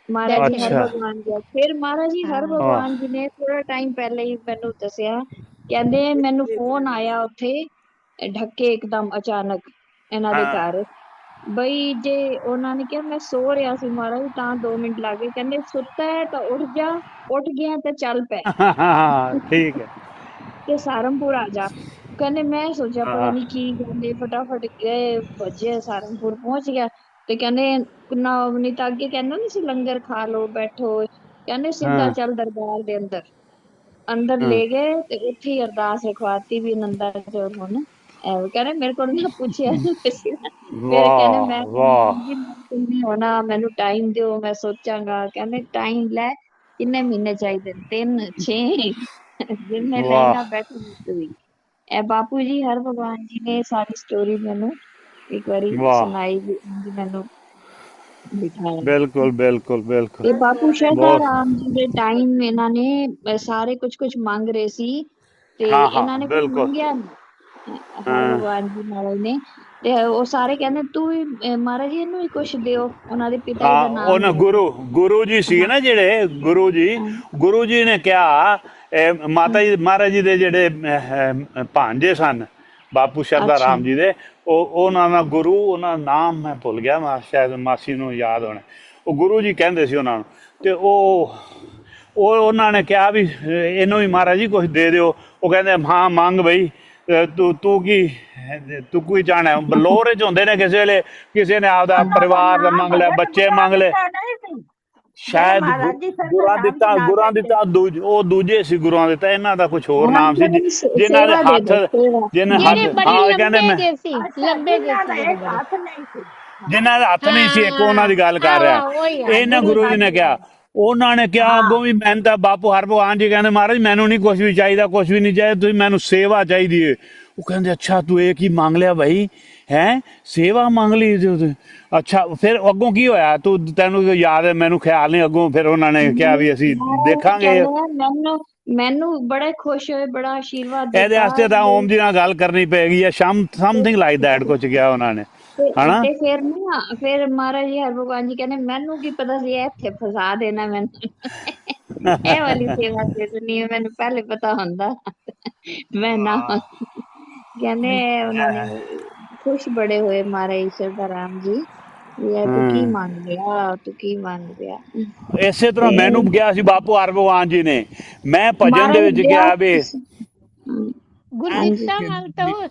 महाराज जी हर बैठेगा। अच्छा भगवान जी फिर महाराज जी हर हाँ वाह भगवान जी ने थोड़ा टाइम पहले ही मैनू दसिया, कहंदे मैनू फोन आया उत्थे ढके एकदम अचानक ਇਹਨਾਂ ਦੇ हाँ ਘਰ ਬਈ ਜੇ ਉਹਨਾਂ ਨੇ ਕਿਹਾ ਮੈਂ ਸੋ ਰਿਹਾ ਸੀ ਮਹਾਰਾਜ ਤਾਂ 2 ਮਿੰਟ ਲੱਗ ਗਏ। ਕਹਿੰਦੇ ਸੁੱਤਾ ਹੈ ਤਾਂ ਉੱਠ ਜਾ, ਉੱਠ ਗਿਆ ਤਾਂ ਚੱਲ ਪੈ ठीक है। ਤੇ ਸਹਾਰਨਪੁਰ ਆ ਜਾ। ਕਹਿੰਦੇ ਮੈਂ ਸੋਚਿਆ ਪਤਾ हाँ ਨਹੀਂ ਕੀ ਕਹਿੰਦੇ, ਫਟਾਫਟ ਗਏ ਭੱਜੇ ਸਹਾਰਨਪੁਰ ਪਹੁੰਚ ਗਿਆ। ਤੇ ਕਹਿੰਦੇ ਨਾ ਨਹੀਂ ਤਾਂ ਅੱਗੇ ਕਹਿੰਦਾ ਨਹੀਂ ਸੀ ਲੰਗਰ ਖਾ ਲਓ ਬੈਠੋ। ਕਹਿੰਦੇ ਸਿੱਧਾ हाँ ਚੱਲ ਦਰਬਾਰ ਦੇ ਅੰਦਰ। ਅੰਦਰ हाँ ਲੈ ਗਏ ਤੇ ਉੱਥੇ ਹੀ ਅਰਦਾਸ ਰਖਵਾਤੀ ਵੀ ਨੰਦਾ ਚੋਰ ਹੁਣ ਐਵੇਂ ਕਹਿੰਦੇ ਮੇਰੇ ਕੋਲ ਨਾ ਪੁੱਛਿਆ ਫਿਰ ਕਹਿੰਦੇ वाह ਮੈਂ वाह ਨਹੀਂ ਹੋਣਾ, ਮੈਨੂੰ ਟਾਈਮ ਦਿਓ ਮੈਂ ਸੋਚਾਂਗਾ। ਕਹਿੰਦੇ ਟਾਈਮ ਲੈ, ਕਿੰਨੇ ਮਹੀਨੇ ਚਾਹੀਦੇ ਨੇ? 3 6 ਜਿੰਨੇ ਲੈਣਾ वाह ਬੈਠੋ ਤੁਸੀਂ। ਇਹ ਬਾਪੂ ਜੀ ਹਰ ਭਗਵਾਨ ਜੀ ਨੇ ਸਾਰੀ ਸਟੋਰੀ ਮੈਨੂੰ ਇੱਕ ਵਾਰੀ वाह, ਸੁਣਾਈ ਵੀ ਇੰਝ ਮੈਨੂੰ ਬਿਠਾਇਆ। बिल्कुल बिल्कुल बिल्कुल। ਇਹ ਬਾਪੂ ਸ਼ਰਧਾ बहुत ਰਾਮ ਜੀ ਦੇ ਟਾਈਮ ਇਹਨਾਂ ਨੇ ਸਾਰੇ ਕੁਝ ਮੰਗ ਰਹੇ ਸੀ ਤੇ हाँ हाँ ਇਹਨਾਂ ਨੇ ਕੁਝ बिल्कुल। ਮੰਗਿਆ ਨੀ। ਹਰ हाँ ਭਗਵਾਨ ਜੀ ਮਹਾਰਾਜ ਨੇ ਤੇ ਉਹ ਸਾਰੇ ਕਹਿੰਦੇ ਤੂੰ ਵੀ ਮਹਾਰਾਜ ਜੀ ਇਹਨੂੰ ਵੀ ਕੁਛ ਦਿਓ। ਉਹਨਾਂ ਦੇ ਪਿਤਾ ਜੀ ਹਾਂ ਦਾ ਨਾਮ ਉਹਨਾਂ ਲੈ ਕੇ। ਗੁਰੂ ਜੀ ਸੀ ਹਾਂ ਨਾ ਜਿਹੜੇ ਹਾਂ ਗੁਰੂ ਜੀ ਨੇ ਕਿਹਾ ਮਾਤਾ ਜੀ ਮਹਾਰਾਜ ਜੀ ਦੇ ਜਿਹੜੇ ਭਾਂਜੇ ਸਨ ਬਾਪੂ ਸ਼ਰਧਾ ਅੱਛਾ ਰਾਮ ਜੀ ਦੇ, ਉਹਨਾਂ ਦਾ ਗੁਰੂ, ਉਹਨਾਂ ਦਾ ਨਾਮ ਮੈਂ ਭੁੱਲ ਗਿਆ, ਮੈਂ ਸ਼ਾਇਦ ਮਾਸੀ ਨੂੰ ਯਾਦ ਹੋਣਾ। ਉਹ ਗੁਰੂ ਜੀ ਕਹਿੰਦੇ ਸੀ ਉਹਨਾਂ ਨੂੰ, ਤੇ ਉਹਨਾਂ ਨੇ ਕਿਹਾ ਵੀ ਇਹਨੂੰ ਵੀ ਮਹਾਰਾਜ ਜੀ ਕੁਝ ਦੇ ਦਿਓ। ਉਹ ਕਹਿੰਦੇ ਹਾਂ ਮੰਗ ਬਈ, ਤੂੰ ਕੋਈ ਚਾਹਣਾ? ਬਲੋਰੇ ਚ ਹੁੰਦੇ ਨੇ, ਕਿਸੇ ਨੇ ਆਪਦਾ ਪਰਿਵਾਰ ਦਾ ਮੰਗ ਲਿਆ, ਬੱਚੇ ਮੰਗ ਲਏ, ਸ਼ਾਇਦ ਗੁਰਾਂ ਦਿੱਤਾ ਉਹ ਦੂਜੇ ਸੀ ਗੁਰਾਂ ਦਿੱਤਾ, ਇਹਨਾਂ ਦਾ ਕੁਝ ਹੋਰ ਨਾਮ ਸੀ ਕਹਿੰਦੇ ਜਿਨ੍ਹਾਂ ਦੇ ਸੇਵਾ ਦੇ ਹੱਥ, ਦਿਓ ਸੇਵਾ। ਜਿਹਨੇ ਹੱਥ, ਜਿਹੜੇ ਬੜੇ ਹਾਂ ਕਹਿੰਦੇ ਲੰਬੇ ਮੈਂ ਜੇ ਸੀ, ਲੰਬੇ ਜੇ ਸੀ ਜਿਹੜੇ ਬੜੇ। ਜਿਨ੍ਹਾਂ ਦੇ ਹੱਥ ਨਹੀਂ ਸੀ, ਇੱਕ ਉਹਨਾਂ ਦੀ ਗੱਲ ਹਾਂ ਕਰ ਰਿਹਾ। ਆਹ ਉਹੀ ਆ ਇਹਨਾਂ ਗੁਰੂ ਗੁਰੂ ਜੀ ਸਾਹਿਬ ਨੇ ਦੀ ਕਿਹਾ, ਗੱਲ। ਉਹਨਾਂ ਨੇ ਕਿਹਾ ਅੱਗੋਂ ਵੀ ਮੈਨੂੰ ਤਾਂ ਬਾਪੂ ਹਰ ਭਗਵਾਨ ਜੀ ਕਹਿੰਦੇ ਮਹਾਰਾਜ ਮੈਨੂੰ ਨਹੀਂ ਕੁਝ ਵੀ ਚਾਹੀਦਾ, ਕੁਝ ਵੀ ਨਹੀਂ ਚਾਹੀਦਾ, ਤੁਸੀਂ ਮੈਨੂੰ ਸੇਵਾ ਚਾਹੀਦੀ ਹੈ। ਉਹ ਕਹਿੰਦੇ ਅੱਛਾ ਤੂੰ ਇਹ ਕੀ ਮੰਗ ਲਿਆ ਭਾਈ, ਹੈ ਸੇਵਾ ਮੰਗ ਲਈ? ਅੱਛਾ ਫਿਰ ਅੱਗੋਂ ਕੀ ਹੋਇਆ? ਤੈਨੂੰ ਯਾਦ ਹੈ? ਮੈਨੂੰ ਖਿਆਲ ਨਹੀਂ ਅੱਗੋਂ। ਫਿਰ ਉਹਨਾਂ ਨੇ ਕਿਹਾ ਵੀ ਅਸੀਂ ਦੇਖਾਂਗੇ। ਮੈਨੂੰ ਬੜੇ ਖੁਸ਼ ਹੋਏ, ਬੜਾ ਆਸ਼ੀਰਵਾਦ ਇਹਦੇ ਦਿੱਤਾ। ਵਾਸਤੇ ਤਾਂ ਓਮ ਜੀ ਨਾਲ ਗੱਲ ਕਰਨੀ ਪਏਗੀ, ਜਾਂ ਸਮਥਿੰਗ ਲਾਈਕ ਦੈਟ ਕੁਝ ਕਿਹਾ ਉਹਨਾਂ ਨੇ, ਹਨਾ? ਤੇ ਫਿਰ ਮਹਾਰਾਜ ਜੀ ਹਰ ਭਗਵਾਨ ਜੀ ਕਹਿੰਦੇ ਮੈਨੂੰ ਕੀ ਪਤਾ ਸੀ ਇਹ ਇੱਥੇ ਫਸਾ ਦੇਣਾ ਮੈਨੂੰ। ਇਹ ਵਾਲੀ ਸੇਵਾ ਦੇ ਦੁਨੀਆ ਮੈਨੂੰ ਪਹਿਲੇ ਪਤਾ ਹੁੰਦਾ ਮੈਂ ਨਾ। ਕਹਿੰਦੇ ਉਹਨਾਂ ਨੇ ਖੁਸ਼ ਬੜੇ ਹੋਏ ਮਹਾਰਾਜ ਸ਼ਰਧਾ ਰਾਮ ਜੀ ਵੀ ਇਹ ਤੂੰ ਕੀ ਮੰਗ ਲਿਆ, ਤੂੰ ਕੀ ਮੰਗ ਲਿਆ। ਇਸੇ ਤਰ੍ਹਾਂ ਤੇ ਮੈਨੂੰ ਕਿਹਾ ਸੀ ਬਾਪੂ ਹਰ ਭਗਵਾਨ ਜੀ ਨੇ, ਮੈਂ ਭਜਨ ਦੇ ਮਹਾਰਾਜ ਵਿੱਚ ਦਇਆ ਗਿਆ ਵੀ ਹਾਂਜੀ ਗੁਰਦਿੱਤਾ ਨਾਲ ਤਾਂ ਉਹ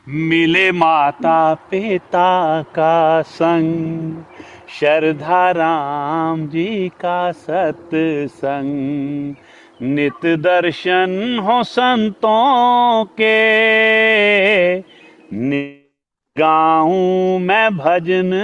मिले माता पिता का संग, श्रद्धा राम जी का सत्संग, नित दर्शन हो संतों के, गाऊं मैं भजन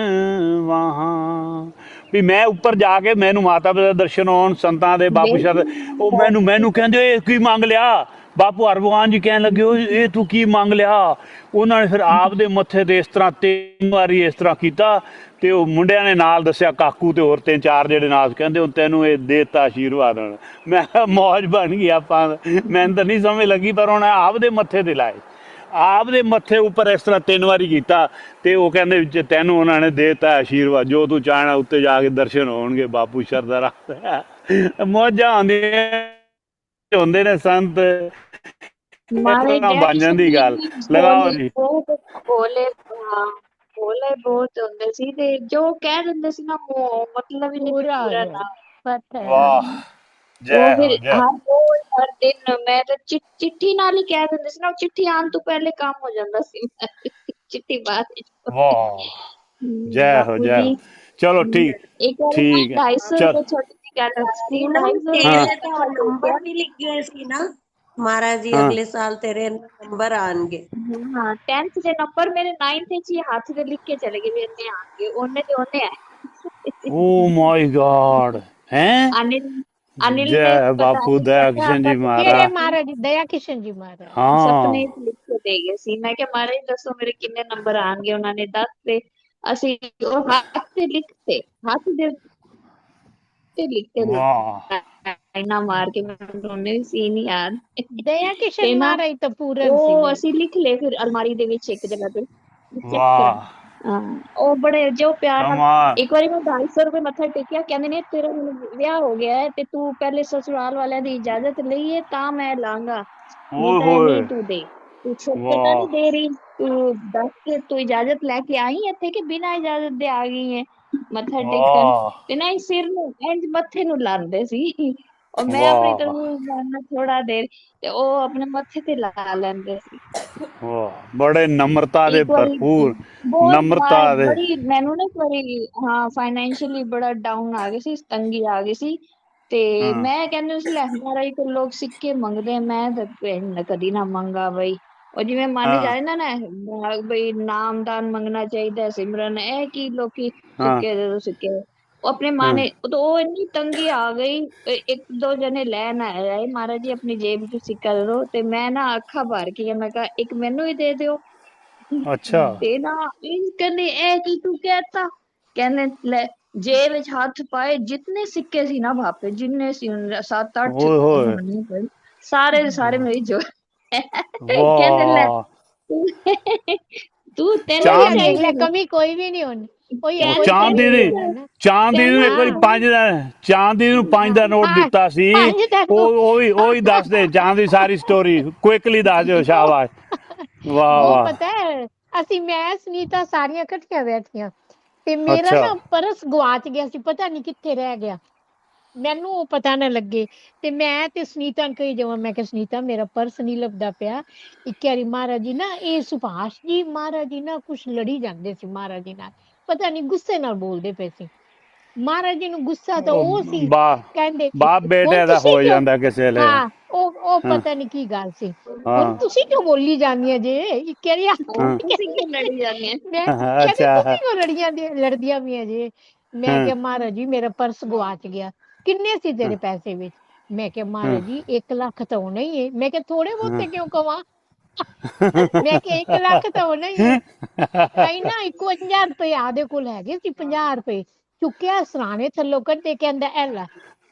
वहाँ। ਵੀ ਮੈਂ ਉੱਪਰ ਜਾ ਕੇ ਮੈਨੂੰ ਮਾਤਾ ਪਿਤਾ ਦੇ ਦਰਸ਼ਨ ਹੋਣ, ਸੰਤਾਂ ਦੇ, ਬਾਪੂ ਸ਼ਰਧਾ। ਉਹ ਮੈਨੂੰ ਕਹਿੰਦੇ ਇਹ ਕੀ ਮੰਗ ਲਿਆ? ਬਾਪੂ ਹਰ ਭਗਵਾਨ ਜੀ ਕਹਿਣ ਲੱਗੇ ਇਹ ਤੂੰ ਕੀ ਮੰਗ ਲਿਆ? ਉਹਨਾਂ ਨੇ ਫਿਰ ਆਪ ਦੇ ਮੱਥੇ ਤੇ ਇਸ ਤਰ੍ਹਾਂ 3 ਵਾਰੀ ਇਸ ਤਰ੍ਹਾਂ ਕੀਤਾ, ਤੇ ਉਹ ਮੁੰਡਿਆਂ ਨੇ ਨਾਲ ਦੱਸਿਆ, ਕਾਕੂ ਤੇ ਹੋਰ 3-4 ਜਿਹੜੇ ਨਾਲ, ਕਹਿੰਦੇ ਹੁਣ ਤੈਨੂੰ ਇਹ ਦੇਤਾ ਆਸ਼ੀਰਵਾਦ। ਮੈਂ ਮੌਜ ਬਣ ਗਈ। ਮੈਨੂੰ ਤਾਂ ਨਹੀਂ ਸਮਝ ਲੱਗੀ, ਪਰ ਉਹਨੇ ਆਪ ਦੇ ਮੱਥੇ ਤੇ ਲਾਏ, ਆਪ ਦੇ ਮੱਥੇ ਉੱਪਰ ਇਸ ਤਰ੍ਹਾਂ 3 ਵਾਰੀ ਕੀਤਾ, ਤੇ ਉਹ ਕਹਿੰਦੇ ਵਿੱਚ ਤੈਨੂੰ ਉਹਨਾਂ ਨੇ ਦੇਤਾ ਆਸ਼ੀਰਵਾਦ, ਜੋ ਤੂੰ ਚਾਹਣਾ ਉੱਤੇ ਜਾ ਕੇ ਦਰਸ਼ਨ ਹੋਣਗੇ ਬਾਪੂ ਸ਼ਰਧਾ ਰਾਮ। ਮੌਜਾਂ ਆਉਂਦੀਆਂ ਹੁੰਦੇ ਨੇ ਸੰਤ, मारे ਇੱਥੋਂ जय ਬਣ किशन ਜਾਂਦੀ जी ਗੱਲ। भी ਲਗਾਓ भोले ਜੀ। बहुत भोले, हाँ भोले बहुत ਹੁੰਦੇ ਸੀ ਤੇ ਜੋ ਕਹਿ ਦਿੰਦੇ ਸੀ ਨਾ ਉਹ ਮਤਲਬ ਹੀ ਨਹੀਂ ਕਿ पूरा हो ਪੂਰਾ जाए ਨਾ पता है ਵਾਹ, हाँ। ਉਹ ਜੈ ਫਿਰ ਹੋ ਜੈ। ਹਰ ਰੋਜ਼ ਹਰ ਦਿਨ ਮੈਂ ਤਾਂ ਚਿੱਠੀ ਨਾਲ ਹੀ ਕਹਿ ਦਿੰਦੇ ਸੀ ਨਾ, ਉਹ ਚਿੱਠੀ ਆਉਣ ਤੋਂ ਪਹਿਲੇ ਕੰਮ ਹੋ ਜਾਂਦਾ ਸੀ ਚਿੱਠੀ ਬਾਅਦ ਵਿੱਚ। ਵਾਹ, ਜੈ ਹੋ ਬਾਪੂ ਜੈ ਜੀ ਹੋ। ਚਲੋ ਠੀਕ, ਇੱਕ ਵਾਰੀ ਨਾ ਠੀਕ ਹੈ। 250 ਚਲ ਰੁਪਏ ਛੋਟੀ ਜਿਹੀ ਗੱਲ ਸੀ, पूनम 250 ਹਾਂ तेरे ਰੁਪਏ तो ਮੱਥਾ नंबर ਟੇਕਿਆ। भी लिख गए सी ना, महाराज जी ਹਾਂ अगले साल तेरे नंबर आएंगे। ਹਾਂ 10th ਦੇ ਨੰਬਰ ਮੇਰੇ 9th ਵਿੱਚ ਹੀ ਹੱਥ ਤੇ ਲਿਖ ਕੇ ਚਲੇ ਗਏ ਵੀ ਇੰਨੇ ਆਣਗੇ, ਉਹਨੇ ਤੇ ਉਹਨੇ ਆਏ। ਓ ਮਾਈ ਗॉड हैं। ਅਨਿਲ ਅਨਿਲ ਨੇ जय ਪਤਾ बापू ਨਹੀਂ दया ਮੈਂ ਕਿਹਾ किशन जी ਬਸ केड़े महाराज। महाराज जी? दया किशन जी महाराज। ਸੁਪਨੇ हाँ ਚ ਲਿਖ ਕੇ ਦੇ ਗਏ ਸੀ। ਮੈਂ ਕਿਹਾ ਮਹਾਰਾਜ ਦੱਸੋ ਮੇਰੇ ਕਿੰਨੇ ਨੰਬਰ ਆਣਗੇ, ਉਹਨਾਂ ਨੇ ਦੱਸ ਤੇ ਅਸੀਂ ਉਹ ਹੱਥ ਤੇ ਲਿਖਤੇ, ਹੱਥ ਦੇ ਉੱਤੇ ਲਿਖਤੇ वाह ਲਾਈਨਾਂ ਮਾਰ ਕੇ, ਮੈਨੂੰ ਉਹਨੇ ਵੀ ਸੀ ਨਹੀਂ ਯਾਦ दया ਤੇ किशन ਨਾ महाराज तो पूरन सी ਉਹ मेरे। ਅਸੀਂ ਲਿਖ ਲਏ ਫਿਰ ਅਲਮਾਰੀ ਦੇ ਵਿੱਚ ਇੱਕ ਜਗ੍ਹਾ ਤੇ ਚੈੱਕ ਕਰਾਂ। वाह ਹਾਂ ਉਹ ਬੜੇ ਜੋ ਪਿਆਰ ਨਾਲ, कमाल। ਇੱਕ ਵਾਰੀ ਮੈਂ 250 ਰੁਪਏ ਮੱਥਾ ਟੇਕਿਆ, ਕਹਿੰਦੇ ਨੇ ਤੇਰਾ ਹੁਣ ਵਿਆਹ ਹੋ ਗਿਆ ਹੈ ਤੇ ਤੂੰ ਪਹਿਲੇ ਸਸੁਰਾਲ ਵਾਲਿਆਂ ਦੀ ਇਜਾਜ਼ਤ ਲਈਏ ਤਾਂ ਮੈਂ ਲਾਂਗਾ, ਨਹੀਂ ओए ਤਾਂ ਇਹ होए। ਨਹੀਂ ਤੂੰ ਦੇ, ਤੂੰ ਛੁੱਟ ਤਾਂ ਨਹੀਂ वाह ਦੇ ਰਹੀ, ਤੂੰ ਦੱਸ ਕੇ ਤੂੰ ਇਜਾਜ਼ਤ ਲੈ ਕੇ ਆਈ ਇੱਥੇ ਕਿ ਬਿਨਾਂ ਇਜਾਜ਼ਤ ਦੇ ਆ ਗਈ ਹੈ ਮੱਥਾ ਟੇਕਣ। वाह ਤੇ ਨਾ ਇਹ ਸਿਰ ਨੂੰ ਇੰਜ ਮੱਥੇ ਨੂੰ ਲਾਉਂਦੇ ਸੀ ਔਰ ਮੈਂ ਆਪਣੀ वाह ਤਰਫ ਨਾਲ ਥੋੜਾ ਦੇਰ ਤੇ ਉਹ ਆਪਣੇ ਮੱਥੇ ਤੇ ਲਾ ਲੈਂਦੇ ਸੀ। वाह, बड़े नम्रता दे ਇੱਕ ਵਾਰੀ भरपूर, ਬਹੁਤ नम्रता दे। ਬੜੀ ਮੈਨੂੰ ਨਾ ਇੱਕ ਵਾਰੀ ਹਾਂ ਫਾਈਨੈਂਸ਼ੀਅਲੀ ਬੜਾ ਡਾਊਨ ਆ ਗਈ ਸੀ, ਤੰਗੀ ਆ ਗਈ ਸੀ ਤੇ हाँ ਮੈਂ ਕਹਿੰਦੀ ਸੀ ਲੈ ਮਹਾਰਾਜ ਕੋਲ ਲੋਕ ਸਿੱਕੇ ਮੰਗਦੇ ਆ, ਮੈਂ ਤਾਂ ਕਦੀ ਨਾ ਮੰਗਾ ਬਈ। ਉਹ ਜਿਵੇਂ ਮੰਨ हाँ ਜਾਏ ਨਾ ਬਈ ਨਾਮਦਾਨ ਮੰਗਣਾ ਚਾਹੀਦਾ, ਸਿਮਰਨ, ਇਹ ਕੀ ਲੋਕੀ हाँ ਸਿੱਕੇ ਦੇ ਦੋ ਸਿੱਕੇ ਦੇ। ਉਹ ਆਪਣੇ हाँ ਮਨ ਉਹ ਤਾਂ ਉਹ ਇੰਨੀ ਤੰਗੀ ਆ ਗਈ, ਇੱਕ ਦੋ ਜਣੇ ਲੈਣ ਆਏ ਮਹਾਰਾਜ ਜੀ ਆਪਣੀ ਜੇਬ ਚ ਸਿੱਕਾ ਦੇ ਦਿਓ, ਤੇ ਮੈਂ ਨਾ ਅੱਖਾਂ ਭਰ ਕੇ ਮੈਂ ਕਿਹਾ ਇੱਕ ਮੈਨੂੰ ਹੀ ਦੇ ਦਿਓ। अच्छा ਤੇ ਨਾ ਇਹ ਕਹਿੰਦੇ ਇਹ ਕੀ ਤੂੰ ਕਹਿਤਾ, ਕਹਿੰਦੇ ਲੈ ਜੇਬ ਵਿੱਚ ਹੱਥ ਪਾਏ, ਜਿਤਨੇ ਸਿੱਕੇ ਸੀ ਨਾ ਭਾਪੇ, ਜਿੰਨੇ ਸੀ 7-8 ओए होए। ਹੁਣ ਨਹੀਂ ਪਏ, ਸਾਰੇ ਦੇ ਸਾਰੇ ਮੇਰੀ ਜੋ ਕਹਿੰਦੇ ਲੈ वाह ਤੂੰ ਤੂੰ ਤੈਨੂੰ वही ਵੀ है, चांद, देख ले, ਚਾਹੀਦਾ ਨਾ, कमी कोई भी नहीं होनी। वही है, ਉਹ ਕੋਈ कोई ਕਮੀ ਚਾਂਦੀ कमी ਦੀ, नहीं ਨਹੀਂ है ना। ਚਾਂਦੀ ਨੂੰ ਇੱਕ ਕਹਿੰਦਾ ਵਾਰੀ हाँ 5 ਦਾ, ਚਾਂਦੀ ਨੂੰ 5 ਦਾ ਨੋਟ हाँ ਦਿੱਤਾ ਸੀ। 5 ਉਹ ਹੀ ਦੱਸ ਦੇ ਚਾਂਦੀ ਸਾਰੀ ਸਟੋਰੀ ਕੁਇਕਲੀ ਦੱਸ ਦਿਓ। वो ਸ਼ਾਬਾਸ਼। ਵਾਹ वो ਵਾਹ। पता है, ਅਸੀਂ ਮੈਂ ਸੁਨੀਤਾ ਸਾਰੀਆਂ ਇਕੱਠੀਆਂ ਬੈਠੀਆਂ ਤੇ ਮੇਰਾ ਅੱਛਾ ਨਾ ਪਰਸ ਗਵਾਚ ਗਿਆ ਸੀ, ਪਤਾ ਨਹੀਂ ਕਿੱਥੇ ਰਹਿ ਗਿਆ, ਮੈਨੂੰ ਉਹ ਪਤਾ ਨਾ ਲੱਗੇ। ਤੇ ਮੈਂ ਤੇ ਸੁਨੀਤਾ ਨੂੰ ਕਹੀ ਜਾਵਾਂ, ਮੈਂ ਕਿਹਾ ਸੁਨੀਤਾ ਮੇਰਾ ਪਰਸ ਨਹੀਂ ਲੱਭਦਾ ਪਿਆ। ਇੱਕ ਵਾਰੀ ਮਹਾਰਾਜ ਜੀ ਨਾ, ਇਹ ਸੁਭਾਸ਼ ਜੀ ਮਹਾਰਾਜ ਜੀ ਨਾ ਕੁਛ ਲੜੀ ਜਾਂਦੇ ਸੀ ਮਹਾਰਾਜ ਜੀ ਨਾਲ, ਪਤਾ ਨਹੀਂ ਗੁੱਸੇ ਨਾਲ ਬੋਲਦੇ ਪਏ ਸੀ। ਮਹਾਰਾਜ ਜੀ ਨੂੰ ਗੁੱਸਾ ਤਾਂ ਉਹ ਉਹ ਸੀ, ਬਾ ਕਹਿੰਦੇ ਬਾਪ ਹੁਣ ਬੇਟੇ ਦਾ ਤੁਸੀਂ ਹੋ ਕਿਉਂ, ਜਾਂਦਾ ਕਿਸੇ ਵੇਲੇ। ਹਾਂ ਉਹ ਹਾਂ ਪਤਾ ਨਹੀਂ ਕੀ ਗੱਲ ਸੀ, ਹੁਣ ਹਾਂ ਤੁਸੀਂ ਕਿਉਂ ਬੋਲੀ ਜਾਂਦੀਆਂ ਜੇ, ਇਹ ਕਹਿ ਰਹੀ ਹਾਂ ਤੁਸੀਂ ਕਿਉਂ ਲੜੀ ਜਾਂਦੇ ਮੈਂ ਹਾਂ, ਕਹਿੰਦੀ ਅੱਛਾ ਤੁਸੀਂ ਕਿਉਂ ਲੜਦੀਆਂ ਪਈਆਂ ਜੇ। ਮੈਂ ਹਾਂ ਕਿਹਾ ਮਹਾਰਾਜ ਜੀ ਮੇਰਾ ਪਰਸ ਗਵਾਚ ਗਿਆ। ਕਿੰਨੇ ਸੀ ਹਾਂ ਤੇਰੇ ਪੈਸੇ ਵਿੱਚ? ਮੈਂ ਕਿਹਾ ਹਾਂ ਮਹਾਰਾਜ ਜੀ 1 ਲੱਖ ਤਾਂ ਹੋਣਾ ਹੀ ਹੈ। ਮੈਂ ਕਿਹਾ ਥੋੜੇ ਹਾਂ ਬਹੁਤੇ ਕਿਉਂ ਕਵਾਂ, ਮੈਂ ਕਿਹਾ 1 ਲੱਖ ਤਾਂ ਹੋਣਾ ਹੀ ਹੈ। ਕਈ ਨਾ 51 ਰੁਪਏ ਆਦੇ ਕੋਲ ਹੈਗੇ ਸੀ, 50 ਰੁਪਏ ਚੁੱਕਿਆ ਸਰਾਣੇ ਥੱਲੋਂ ਕੱਢੇ, ਕਹਿੰਦਾ ਐ ਲੈ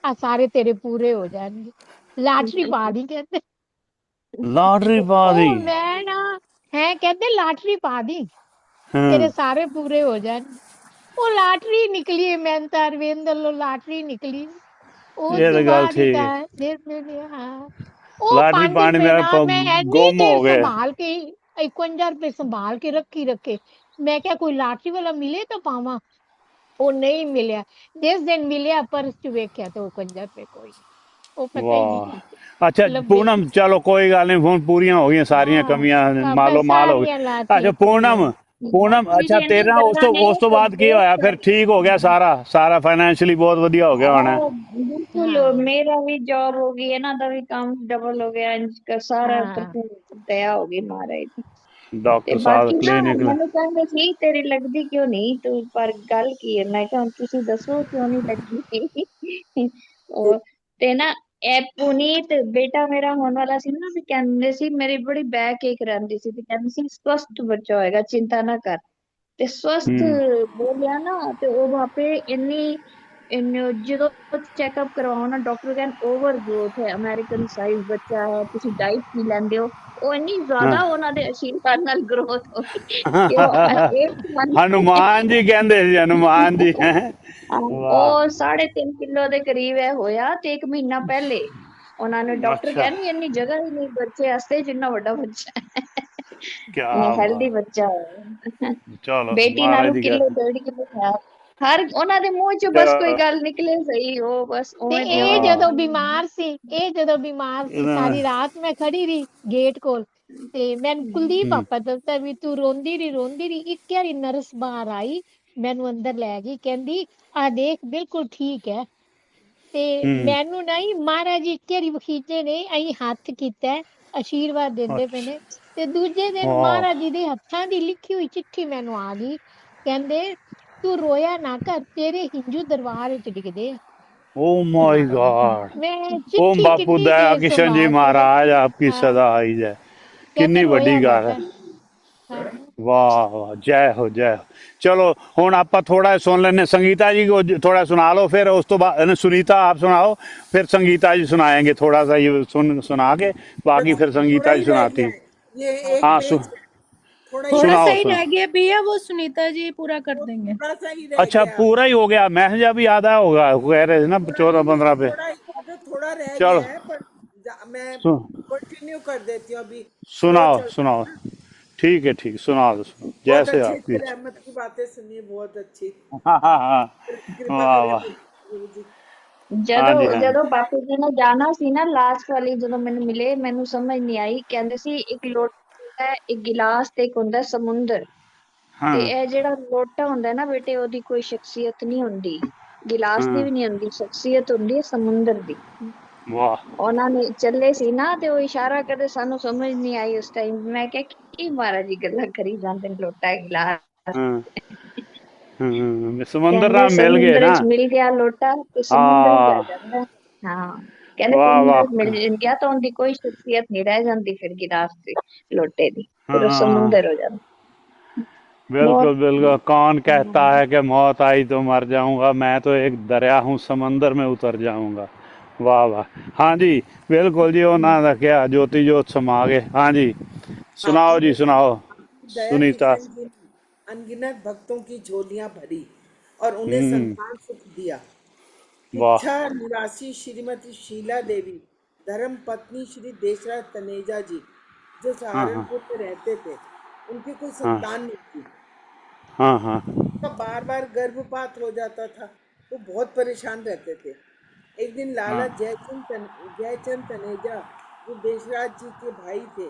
ਆ ਸਾਰੇ ਤੇਰੇ ਪੂਰੇ ਹੋ ਜਾਣਗੇ, ਲਾਟਰੀ ਪਾ ਦੀ ਕਹਿੰਦੇ। ਲਾਟਰੀ ਪਾ ਦੀ। ਉਹ ਮੈਂ ਨਾ ਹੈ ਕਹਿੰਦੇ ਲਾਟਰੀ ਪਾ ਦੀ ਹਾਂ ਤੇਰੇ ਸਾਰੇ ਪੂਰੇ ਹੋ ਜਾਣਗੇ। ਉਹ ਲਾਟਰੀ ਨਿਕਲੀ, ਮੈਂ ਤਾਂ ਅਰਵਿੰਦ ਵੱਲੋਂ ਲਾਟਰੀ ਨਿਕਲੀ। ਉਸ ਇਹ ਤੋਂ ਤਾਂ ਗੱਲ ਬਾਅਦ ਹੀ ਠੀਕ ਹੈ। ਤਾਂ ਹਾਂ ਉਹ ਲਾਟਰੀ 5 ਪਾਣੀ ਰੁਪਏ ਮੇਰਾ ਨਾ ਮੈਂ ਇੰਨੀ ਗੁੰਮ ਦੇਰ ਹੋ ਗਏ। ਸੰਭਾਲ ਕੇ 51 ਰੁਪਏ ਸੰਭਾਲ ਕੇ ਰੱਖੇ। ਮੈਂ ਕਿਹਾ ਕੋਈ ਲਾਟਰੀ ਵਾਲਾ ਮਿਲੇ ਤਾਂ ਪਾਵਾਂ, ਉਹ ਨਹੀਂ ਮਿਲਿਆ। ਜਿਸ ਦਿਨ ਮਿਲਿਆ ਪਰਸ ਚ ਵੇਖਿਆ ਤਾਂ ਉਹ 51 ਰੁਪਏ ਕੋਈ ਨਹੀਂ, ਉਹ ਪਤਾ ਹੀ ਨਹੀਂ ਕੀ ਵਾਹ ਅੱਛਾ ਲੱਭੇ ਹੀ ਪੂਨਮ, ਚਲੋ ਕੋਈ ਗੱਲ ਨਹੀਂ, ਹੁਣ ਪੂਰੀਆਂ ਹੋ ਗਈਆਂ ਸਾਰੀਆਂ ਕਮੀਆਂ, ਮੈਂ ਮਾਲੋ ਮਾਲ ਹੋ ਗਈ। ਸਾਰੀਆਂ ਅੱਛਾ ਲਾਤੀਆਂ ਪੂਰੀਆਂ। ਪੂਨਮ, ਪੂਨਮ ਬਾਪੂ ਅੱਛਾ ਜੀ ਇੰਨੀ ਤੇਰਾ ਗੱਲਾਂ ਨੇ ਉਸ ਤੋਂ ਤੇ ਬਾਅਦ ਕੀ ਹੋਇਆ ਫਿਰ? ਠੀਕ ਹੋ ਗਿਆ ਸਾਰਾ ਫਾਈਨੈਂਸ਼ੀਅਲੀ ਬਹੁਤ ਵਧੀਆ ਹੋ ਗਿਆ ਹੋਣਾ। ਬਿਲकुल हाँ मेरा भी जॉब हो गई है ना, तभी काम डबल हो गया, इनका सारा हाँ दया हो गई महाराज ਦੀ। ਤੇ ਡਾਕਟਰ ਸਾਹਿਬ ਬਾਕੀ ਨਾ ਕਲੀਨਿਕ। ਮੈਨੂੰ ਕਹਿੰਦੇ ਸੀ ਤੇਰੀ ਲੱਗਦੀ ਕਿਉਂ ਨਹੀਂ ਤੂੰ, ਪਰ ਗੱਲ ਕੀ ਹੈ? ਮੈਂ ਕਿਹਾ ਹੁਣ ਤੁਸੀਂ ਦੱਸੋ ਕਿਉਂ ਨਹੀਂ ਲੱਗਦੀ ਉਹ ਤੇ ਨਾ ਇਹ ਪੁਨੀਤ ਬੇਟਾ ਮੇਰਾ ਹੋਣ ਵਾਲਾ ਸੀ ਨਾ, ਤੇ ਕਹਿੰਦੇ ਸੀ ਮੇਰੀ ਬੜੀ ਬੈਕ ਏਕ ਰਹਿੰਦੀ ਸੀ, ਤੇ ਕਹਿੰਦੇ ਸੀ ਸਵਸਥ ਬੱਚਾ ਹੋਏਗਾ, ਚਿੰਤਾ ਨਾ ਕਰ। ਤੇ ਸਵਸਥ ਹੂੰ ਬੋਲਿਆ ਨਾ, ਤੇ ਉਹ ਵਾਪੇ ਜਦੋਂ ਚੈੱਕਅਪ ਕਰਵਾਓ ਨਾ, ਡਾਕਟਰ ਕਹਿੰਦੇ ਓਵਰ ਗਰੋਥ ਹੈ, ਅਮਰੀਕਨ ਸਾਈਜ਼ ਬੱਚਾ ਹੈ, ਤੁਸੀਂ ਡਾਈਟ ਕੀ ਲੈਂਦੇ ਹੋ? ਉਹ ਇੰਨੀ हाँ। ਜ਼ਿਆਦਾ ਉਹਨਾਂ ਦੇ ਆਸ਼ੀਰਵਾਦ ਨਾਲ ਗਰੋਥ ਹੋ ਗਈ ਕਿ ਉਹ 8 ਮੰਥ हनुमान जी कहते सी, हनुमान जी हैं। वाह। ਉਹ 3.5 ਕਿਲੋ ਦੇ ਕਰੀਬ ਹੈ ਹੋਇਆ ਤੇ 1 ਮਹੀਨਾ ਪਹਿਲੇ ਉਹਨਾਂ ਨੇ ਡਾਕਟਰ अच्छा, ਕਹਿੰਦੇ ਇੰਨੀ ਜਗ੍ਹਾ ਹੀ ਨਹੀਂ ਬੱਚੇ ਵਾਸਤੇ ਜਿੰਨਾ ਵੱਡਾ ਬੱਚਾ क्या ਹੈ ਹੈਲਦੀ बात। ਬੱਚਾ ਹੈ चलो ਬੇਟੀ महाराज ਨਾਲੋਂ जी का। ਕਿਲੋ 1.5 ਕਿਲੋ ਹੈ ਹਰ ਉਹਨਾਂ ਦੇ ਮੂੰਹ ਚ ਬਸ ਕੋਈ चलो। ਗੱਲ ਨਿਕਲੇ ਸਹੀ ਉਹ ਬਸ ਤੇ ਉਵੇਂ ਦੀ ਇਹ ਉਹਨਾਂ ਦੀ हाँ। ਜਦੋਂ ਬਾਣੀ ਬਿਮਾਰ ਸੀ, ਇਹ ਜਦੋਂ ਬਿਮਾਰ ਸੀ, ਸਾਰੀ हम्म। ਰਾਤ ਮੈਂ ਖੜੀ ਰਹੀ ਗੇਟ ਕੋਲ। ਤੇ ਮੈਨੂੰ ਕੁਲਦੀਪ ਪਾਪਾ ਦੱਸਦਾ ਵੀ ਤੂੰ ਰੋਂਦੀ ਰਹੀ। ਇੱਕ ਵਾਰੀ ਨਰਸ ਬਾਹਰ ਆਈ, ਮੈਨੂੰ ਅੰਦਰ ਲੈ ਗਈ, ਕਹਿੰਦੀ ਆ ਦੇਖ ਬਿਲਕੁਲ ਠੀਕ ਹੈ। ਤੇ हम्म। ਮੈਨੂੰ ਨਹੀਂ ਮਹਾਰਾਜ ਜੀ ਇੱਕ ਵਾਰੀ ਵਖੀਜੇ ਨੇ ਅਹੀਂ ਹੱਥ ਕੀਤਾ ਹੈ, ਆਸ਼ੀਰਵਾਦ ਦਿੰਦੇ ਪਏ ਨੇ। अच्छा। ਤੇ ਦੂਜੇ ਦਿਨ वाह। ਮਹਾਰਾਜ ਜੀ ਦੇ ਹੱਥਾਂ ਦੀ ਲਿਖੀ ਹੋਈ ਚਿੱਠੀ ਮੈਨੂੰ ਆ ਗਈ, ਕਹਿੰਦੇ ਤੂੰ ਰੋਇਆ ਨਾ ਕਰ, ਤੇਰੇ ਹਿੰਦੂ ਦਰਬਾਰ ਵਿੱਚ ਡਿੱਗਦੇ ਆ। Oh my God. मैं ओम चिट्ठी बापू कितनी दया देर किशन जी संभाल के रख। महाराज आपकी हाँ, सदा आई जाए। कहते किन्नी वड्डी रोया ना गल है। कर। हाँ, वाह वाह, जय हो जय हो। चलो हुण आपां थोड़ा सुन लेने, संगीता जी को थोड़ा सुना लो, फिर उस तो बाद सुनीता आप सुनाओ, फिर संगीता जी सुनाएंगे थोड़ा सा ये सुना के, बाकी बस फिर थोड़ा संगीता जी ही रह सुनाती। गया है, ये एक हाँ पेज है, थोड़ा ही थोड़ा रह सा सुनाओ ही गया, सुना। रह गया भैया, वो सुनीता जी पूरा कर वो देंगे। थोड़ा सा ही रह अच्छा गया। पूरा ही हो गया, मैसेज अभी आधा होगा कह रहे थे ना, पूरा नहीं 14-15 नहीं, पे। थोड़ा अगर थोड़ा रह चलो गया है पर मैं सु, कंटिन्यू कर देती हूँ, अभी फ्लो सुनाओ चल रहा है सुनाओ। ना। ठीक है ठीक, सुना दो सुनाओ, बहुत जैसे अच्छी आपकी अच्छी इच्छा। रहमत की बातें सुनिए, बहुत अच्छी। हाँ हाँ हाँ। कृपा वाह करें वाह। गुरु जी। हाँ जी ਜਦੋਂ हाँ जी। ਜਦੋਂ ਬਾਪੂ ਜੀ ਨੇ ਜਾਣਾ ਸੀ ਨਾ ਲਾਸਟ ਵਾਲੀ ਜਦੋਂ ਮੈਨੂੰ ਮਿਲੇ ਮੈਨੂੰ ਸਮਝ ਨਹੀਂ ਆਈ ਕਹਿੰਦੇ ਸੀ ਇੱਕ ਲੋਟਾ ਹੈ ਇੱਕ ਗਿਲਾਸ ਤੇ ਇੱਕ ਹੁੰਦਾ ਸਮੁੰਦਰ ਤੇ हाँ ਇਹ ਜਿਹੜਾ ਲੋਟਾ ਹੁੰਦਾ ਨਾ ਬੇਟੇ ਉਹਦੀ ਕੋਈ ਸ਼ਖਸੀਅਤ ਨਹੀਂ ਹੁੰਦੀ ਗਿਲਾਸ ਦੀ हाँ। ਵੀ ਨਹੀਂ ਹੁੰਦੀ ਸ਼ਖਸੀਅਤ ਹੁੰਦੀ ਹੈ ਸਮੁੰਦਰ ਦੀ वाह। ਉਹਨਾਂ ਨੇ ਚੱਲੇ ਸੀ ਨਾ ਤੇ ਉਹ ਇਸ਼ਾਰਾ ਕਰਦੇ ਸਾਨੂੰ ਸਮਝ ਨਹੀਂ ਆਈ ਉਸ ਟਾਈਮ ਮੈਂ ਕਿਹਾ ਕੀ ਮਹਾਰਾਜ ਜੀ ਗੱਲਾਂ ਕਰੀ ਜਾਂਦੇ ਨੇ ਲੋਟਾ ਗਿਲਾਸ हाँ। समुंदर ਕਹਿੰਦੇ राम मिल गए ਸਮੁੰਦਰ ना। ਵਿੱਚ ਮਿਲ ਗਿਆ ਲੋਟਾ ਤੇ ਸਮੁੰਦਰ ਹੀ ਰਹਿ हाँ। ਜਾਂਦਾ ਹਾਂ ਕਹਿੰਦੇ वाह ਸਮੁੰਦਰ ਵਿੱਚ वाह। ਮਿਲ ਗਿਆ ਤਾਂ ਉਹਦੀ ਕੋਈ ਸ਼ਖਸੀਅਤ ਨਹੀਂ ਰਹਿ ਜਾਂਦੀ ਫਿਰ ਗਿਲਾਸ ਦੀ ਲੋਟੇ ਦੀ ਫਿਰ ਉਹ हाँ ਸਮੁੰਦਰ ਹੋ ਜਾਂਦਾ बिल्कुल बहुत बिल्कुल, कौन कहता है कि मौत आई तो मर जाऊंगा, मैं तो एक दरिया हूँ समंदर में उतर जाऊंगा। वाह वाह। हाँ जी बिल्कुल जी, उन्होंने दा क्या ज्योति जोत समा गए। हाँ जी सुनाओ आपकी जी सुनाओ। आपकी दया सुनीता। किशन जी ने अनगिनत भक्तों की झोलियां भरी और उन्हें हम्म। संतान सुख दिया। वाह। किच्छा निवासी श्रीमती शीला देवी, धर्म पत्नी श्री देशराज तनेजा जी, जो हाँ हाँ सहारनपुर में रहते थे, उनकी कोई हाँ संतान नहीं थी। हाँ हाँ उनका बार बार गर्भपात हो जाता था, वो बहुत परेशान रहते थे। एक दिन हाँ लाला जयचंद तनेजा, जो देशराज जी के भाई थे,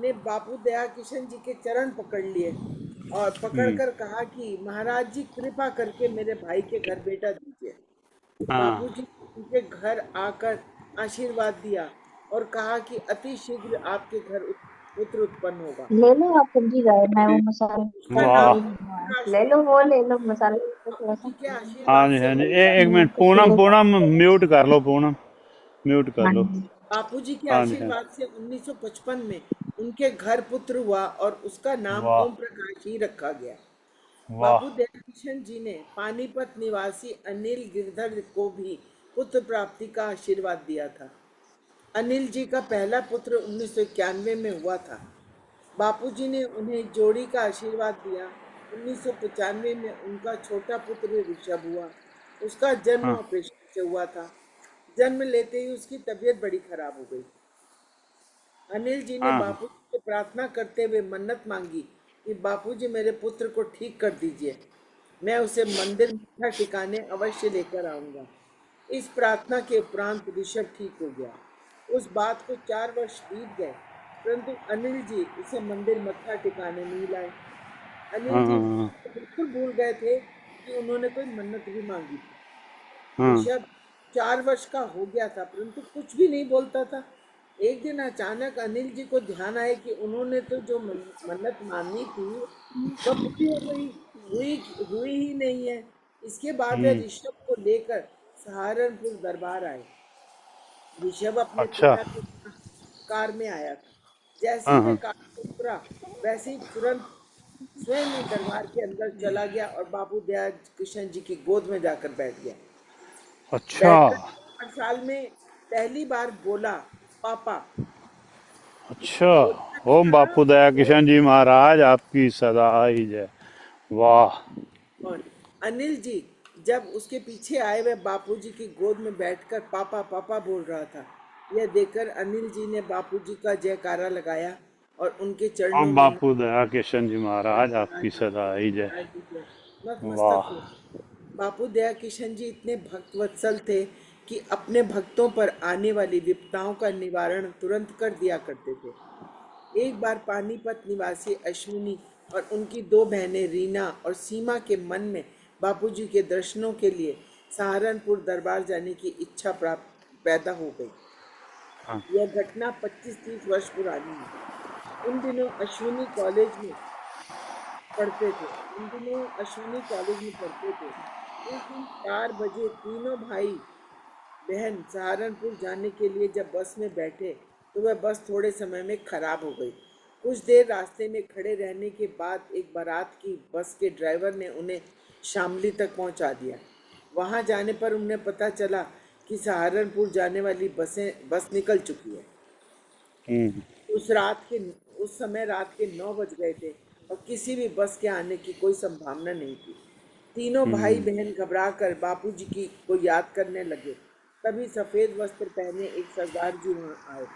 ने बापू दया किशन जी के चरण पकड़ लिए और पकड़कर कहा कि महाराज जी कृपा करके मेरे भाई के घर बेटा दीजिए। हाँ बापूजी ने उनके घर आकर आशीर्वाद दिया और कहा कि अति शीघ्र आपके घर पुत्र उत्पन्न होगा। ले लो आप सब्जी जाए मैं वो मसाले उसका वो नाम वाह। डाल दूंगा ले लो वो ले लो मसाले को थोड़ा सा बापूजी के हाँ आशीर्वाद जी से हाँ जी, होगा। एक मिनट, कुछ पूनम ले पूनम म्यूट कर लो, पूनम म्यूट कर हाँ लो। जी बापूजी के हाँ जी हाँ। आशीर्वाद से 1955 में उनके घर पुत्र हुआ और उसका नाम वाह ओम प्रकाश ही रखा गया। वाह। बाबू दयाकिशन जी ने पानीपत निवासी अनिल गिरधर को भी पुत्र प्राप्ति का आशीर्वाद दिया था। अनिल जी का पहला पुत्र 1991 में हुआ था। बापूजी ने उन्हें जोड़ी का आशीर्वाद दिया। 1995 में उनका छोटा पुत्र ऋषभ हुआ। उसका जन्म हाँ ऑपरेशन से हुआ था। जन्म लेते ही उसकी तबीयत बड़ी खराब हो गई। अनिल जी ने हाँ बापूजी से प्रार्थना करते हुए मन्नत मांगी कि बापूजी मेरे पुत्र को ठीक कर दीजिए, मैं उसे मंदिर मत्था टिकाने अवश्य लेकर आऊंगा। इस प्रार्थना के उपरांत ऋषभ ठीक हो गया। उस बात को 4 वर्ष बीत गए, परंतु अनिल जी उसे मंदिर मत्था टिकाने नहीं लाए। अनिल हाँ जी हाँ बिल्कुल भूल गए थे कि उन्होंने कोई मन्नत भी मांगी थी। हाँ ऋषभ 4 वर्ष का हो गया था, परंतु कुछ भी नहीं बोलता था। एक दिन अचानक अनिल जी को ध्यान आया कि उन्होंने तो जो मन्नत मांगी थी वह पूरी हो गई, हुई हुई ही नहीं है। इसके बाद वे हम्म। ऋषभ को लेकर सहारनपुर दरबार आए। ऋषभ अपने अच्छा। पिता के साथ कार में आया था। जैसे ही हाँ वे हाँ। कार से उतरा, वैसे ही तुरंत स्वयं ही दरबार के अंदर चला गया और बाबू दया किशन जी की गोद में जाकर बैठ गया। अच्छा। बैठकर 4 साल में पहली बार बोला पापा। अच्छा। ओम था। बापू दया वो किशन जी महाराज आपकी सदा ही जय। वाह। और अनिल जी जब उसके पीछे आए वह बापूजी की गोद में बैठकर पापा पापा बोल रहा था। यह देखकर अनिल जी ने बापूजी का जयकारा लगाया और उनके चरणों ओम में बापू दया किशन जी महाराज आपकी सदा ही जय। नतमस्तक वाह। हुए। बापू दया किशन जी इतने भक्तवत्सल थे कि अपने भक्तों पर आने वाली विपदाओं का निवारण तुरंत कर दिया करते थे। एक बार पानीपत निवासी अश्विनी और उनकी दो बहनें रीना और सीमा के मन में बापूजी के दर्शनों के लिए सहारनपुर दरबार जाने की इच्छा प्राप्त पैदा हो गई। हाँ। यह घटना 25-30 वर्ष पुरानी है। उन दिनों अश्विनी कॉलेज में पढ़ते थे उन दिनों अश्विनी कॉलेज में पढ़ते थे। एक दिन 4 बजे तीनों भाई बहन सहारनपुर जाने के लिए जब बस में बैठे तो वह बस थोड़े समय में खराब हो गई। कुछ देर रास्ते में खड़े रहने के बाद एक बारात की बस के ड्राइवर ने उन्हें शामली तक पहुंचा दिया। वहां जाने पर उन्हें पता चला कि सहारनपुर जाने वाली बस निकल चुकी है। हम्म। उस रात के उस समय रात के 9 बज गए थे और किसी भी बस के आने की कोई संभावना नहीं थी। तीनों भाई हम्म। बहन घबराकर बापूजी की को याद करने लगे। तभी सफेद वस्त्र पहने एक सरदार जी वहां आए।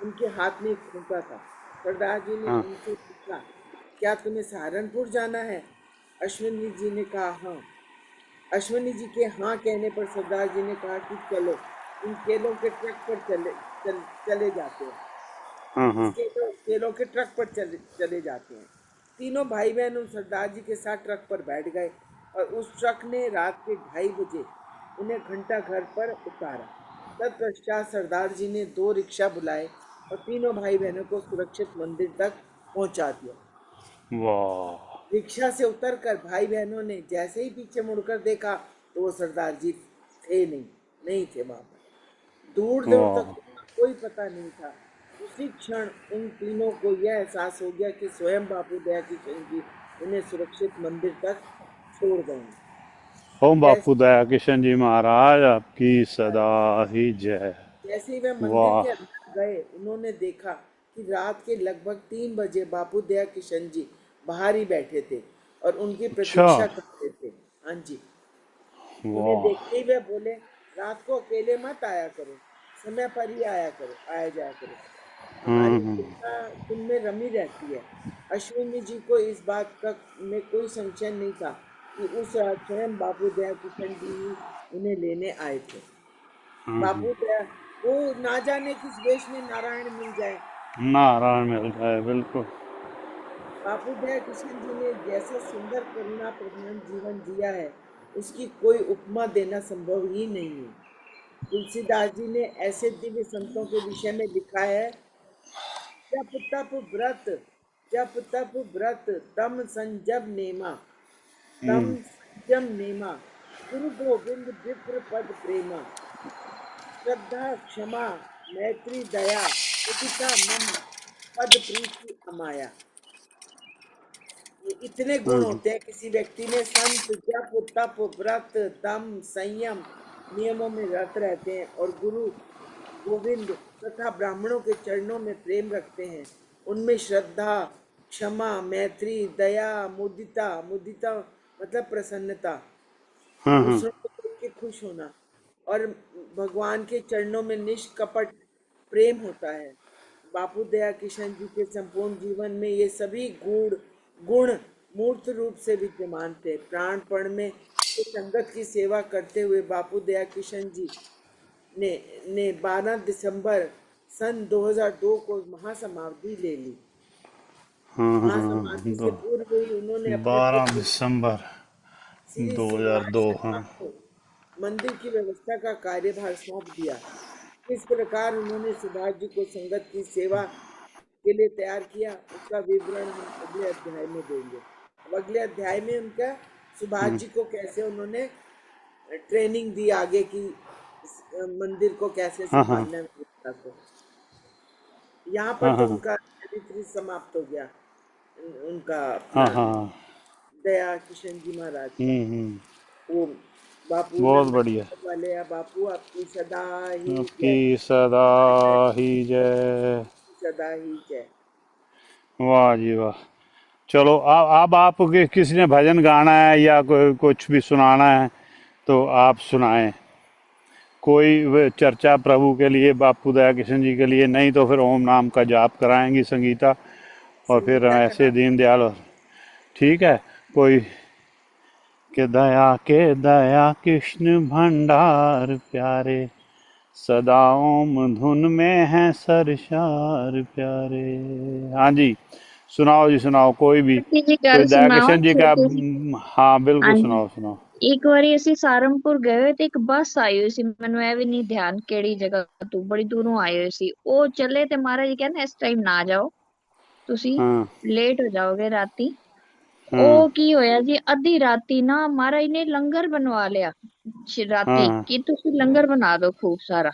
उनके हाथ में एक खूंटा था। सरदार जी ने हाँ। उनसे पूछा, क्या तुम्हें सहारनपुर जाना है? अश्विनी जी ने कहा हाँ। अश्विनी जी के हाँ कहने पर सरदार जी ने कहा कि चलो इन केलों के ट्रक पर चले जाते हैं। हाँ। हाँ। केलों के ट्रक पर चले जाते हैं। तीनों भाई बहन उन सरदार जी के साथ ट्रक पर बैठ गए और उस ट्रक ने रात के 2:30 बजे उन्हें घंटा घर पर उतारा। तत्पश्चात सरदार जी ने 2 रिक्शा बुलाए और तीनों भाई बहनों को सुरक्षित मंदिर तक पहुंचा दिया। वाह। रिक्शा से उतरकर भाई बहनों ने जैसे ही पीछे मुड़कर देखा तो वो सरदार जी थे नहीं थे वहां पर। दूर दूर तक वाह। उनका कोई पता नहीं था। उसी क्षण उन तीनों को यह एहसास हो गया कि स्वयं बापू दया किशन जी उन्हें सुरक्षित मंदिर तक छोड़ गए हैं। ओम बापू जैसे दया किशन जी महाराज आपकी सदा ही जय। जैसे ही वे मंदिर के वाह। अंदर गए उन्होंने देखा कि रात के लगभग 3 बजे बापू दया किशन जी बाहर ही बैठे थे और उनकी अच्छा। प्रतीक्षा कर रहे थे। हाँ जी। उन्हें वाह। देखते ही वे बोले, रात को अकेले मत आया करो, समय पर ही आया जाया करो। हमारी हम्म। चिंता तुम में रमी रहती है। अश्विनी जी को इस बात का में कोई संशय नहीं था कि उस रात स्वयं बापू दया किशन जी ही उन्हें लेने आए थे। हम्म। बापू दया वो ना जाने किस वेश में नारायण मिल जाए। नारायण मिल जाए बिल्कुल। बापू दया किशन जी ने जैसा सुंदर करुणा प्रधान जीवन जिया है उसकी कोई उपमा देना संभव ही नहीं है। तुलसीदास जी ने ऐसे दिव्य संतों के विषय में लिखा है, जप तप व्रत जप तप व्रत तम संजम नेमा तम हम्म। संजम नेमा गुरु गोविंद विप्र पद प्रेमा श्रद्धा क्षमा मैत्री दया मुदिता मम पद प्रीति अमाया। ये इतने गुण हम्म। होते हैं किसी व्यक्ति में। संत जप तप व्रत दम संयम नियमों में रत रहते हैं और गुरु गोविंद तथा ब्राह्मणों के चरणों में प्रेम रखते हैं। उनमें श्रद्धा क्षमा मैत्री दया मुदिता मुदिता मतलब प्रसन्नता, हम्म। दूसरों को देख के खुश होना और भगवान के चरणों में निष्कपट प्रेम होता है। बापू दया किशन जी के संपूर्ण जीवन में ये सभी गुण मूर्त रूप से विद्यमान थे। प्राणपण में संगत की सेवा करते हुए बापू दया किशन जी ने 12 दिसंबर सन 2002 को महासमाधि ले ली। महासमाधि से दो पूर्व ही उन्होंने अपने 12 पुत्र दिसंबर श्री सुभाष 2002। शर्मा हाँ। को मंदिर की व्यवस्था का कार्यभार सौंप दिया। किस प्रकार उन्होंने सुभाष जी को संगत की सेवा के लिए तैयार किया उसका विवरण हम अगले अध्याय में देंगे। अब अगले अध्याय में उनका सुभाष जी को कैसे उन्होंने ट्रेनिंग दी आगे की मंदिर को कैसे हाँ। हाँ। संभालना है व्यवस्था को। यहाँ पर हाँ। तो हाँ। उनका चरित्र समाप्त हो गया। उनका हाँ। अपना हाँ। दया किशन जी महाराज का। हम्म। वो बापू बहुत बढ़िया। नंदन वाले या बापू आपकी सदा ही आपकी जय। सदा ही जय। सदा ही जय। वाह जी वाह। चलो अब आप किसी ने भजन गाना है या कुछ भी सुनाना है तो आप सुनाएं। कोई चर्चा प्रभु के लिए, बापू दया किशन जी के लिए, नहीं तो फिर ओम नाम का जाप कराएंगी संगीता, और फिर संगीता ऐसे करा। दीनदयाल। ठीक है। कोई के दया कृष्ण भंडार प्यारे, सदा ओम धुन में है सरशार प्यारे। हाँ जी, सुनाओ जी सुनाओ, कोई भी। छोटी जी कोई गल दया सुनावा किशन जी का। छोटी जी। हाँ बिल्कुल, हाँ जी। सुनाओ सुनाओ। ਇੱਕ ਵਾਰੀ ਅਸੀਂ ਸਹਾਰਨਪੁਰ ਗਏ ਹੋਏ ਤੇ ਇੱਕ ਬੱਸ ਆਈ ਹੋਈ ਸੀ, ਮੈਨੂੰ ਇਹ ਵੀ ਨਹੀਂ ਧਿਆਨ ਕਿਹੜੀ ਜਗ੍ਹਾ ਤੋਂ, ਬੜੀ ਦੂਰੋਂ ਆਈ ਹੋਈ ਸੀ। ਉਹ ਚੱਲੇ ਤੇ ਮਹਾਰਾਜ ਜੀ ਕਹਿੰਦੇ ਇਸ ਟਾਈਮ ਨਾ ਜਾਓ, ਤੁਸੀਂ हाँ ਲੇਟ ਹੋ ਜਾਓਗੇ ਰਾਤੀ। हाँ ਉਹ ਕੀ ਹੋਇਆ ਜੀ, ਅੱਧੀ ਰਾਤੀ ਨਾ ਮਹਾਰਾਜ ਨੇ ਲੰਗਰ ਬਣਵਾ ਲਿਆ ਰਾਤੀ, हाँ ਕਿ ਤੁਸੀਂ ਲੰਗਰ ਬਣਾ ਦਿਓ ਖੂਬ ਸਾਰਾ।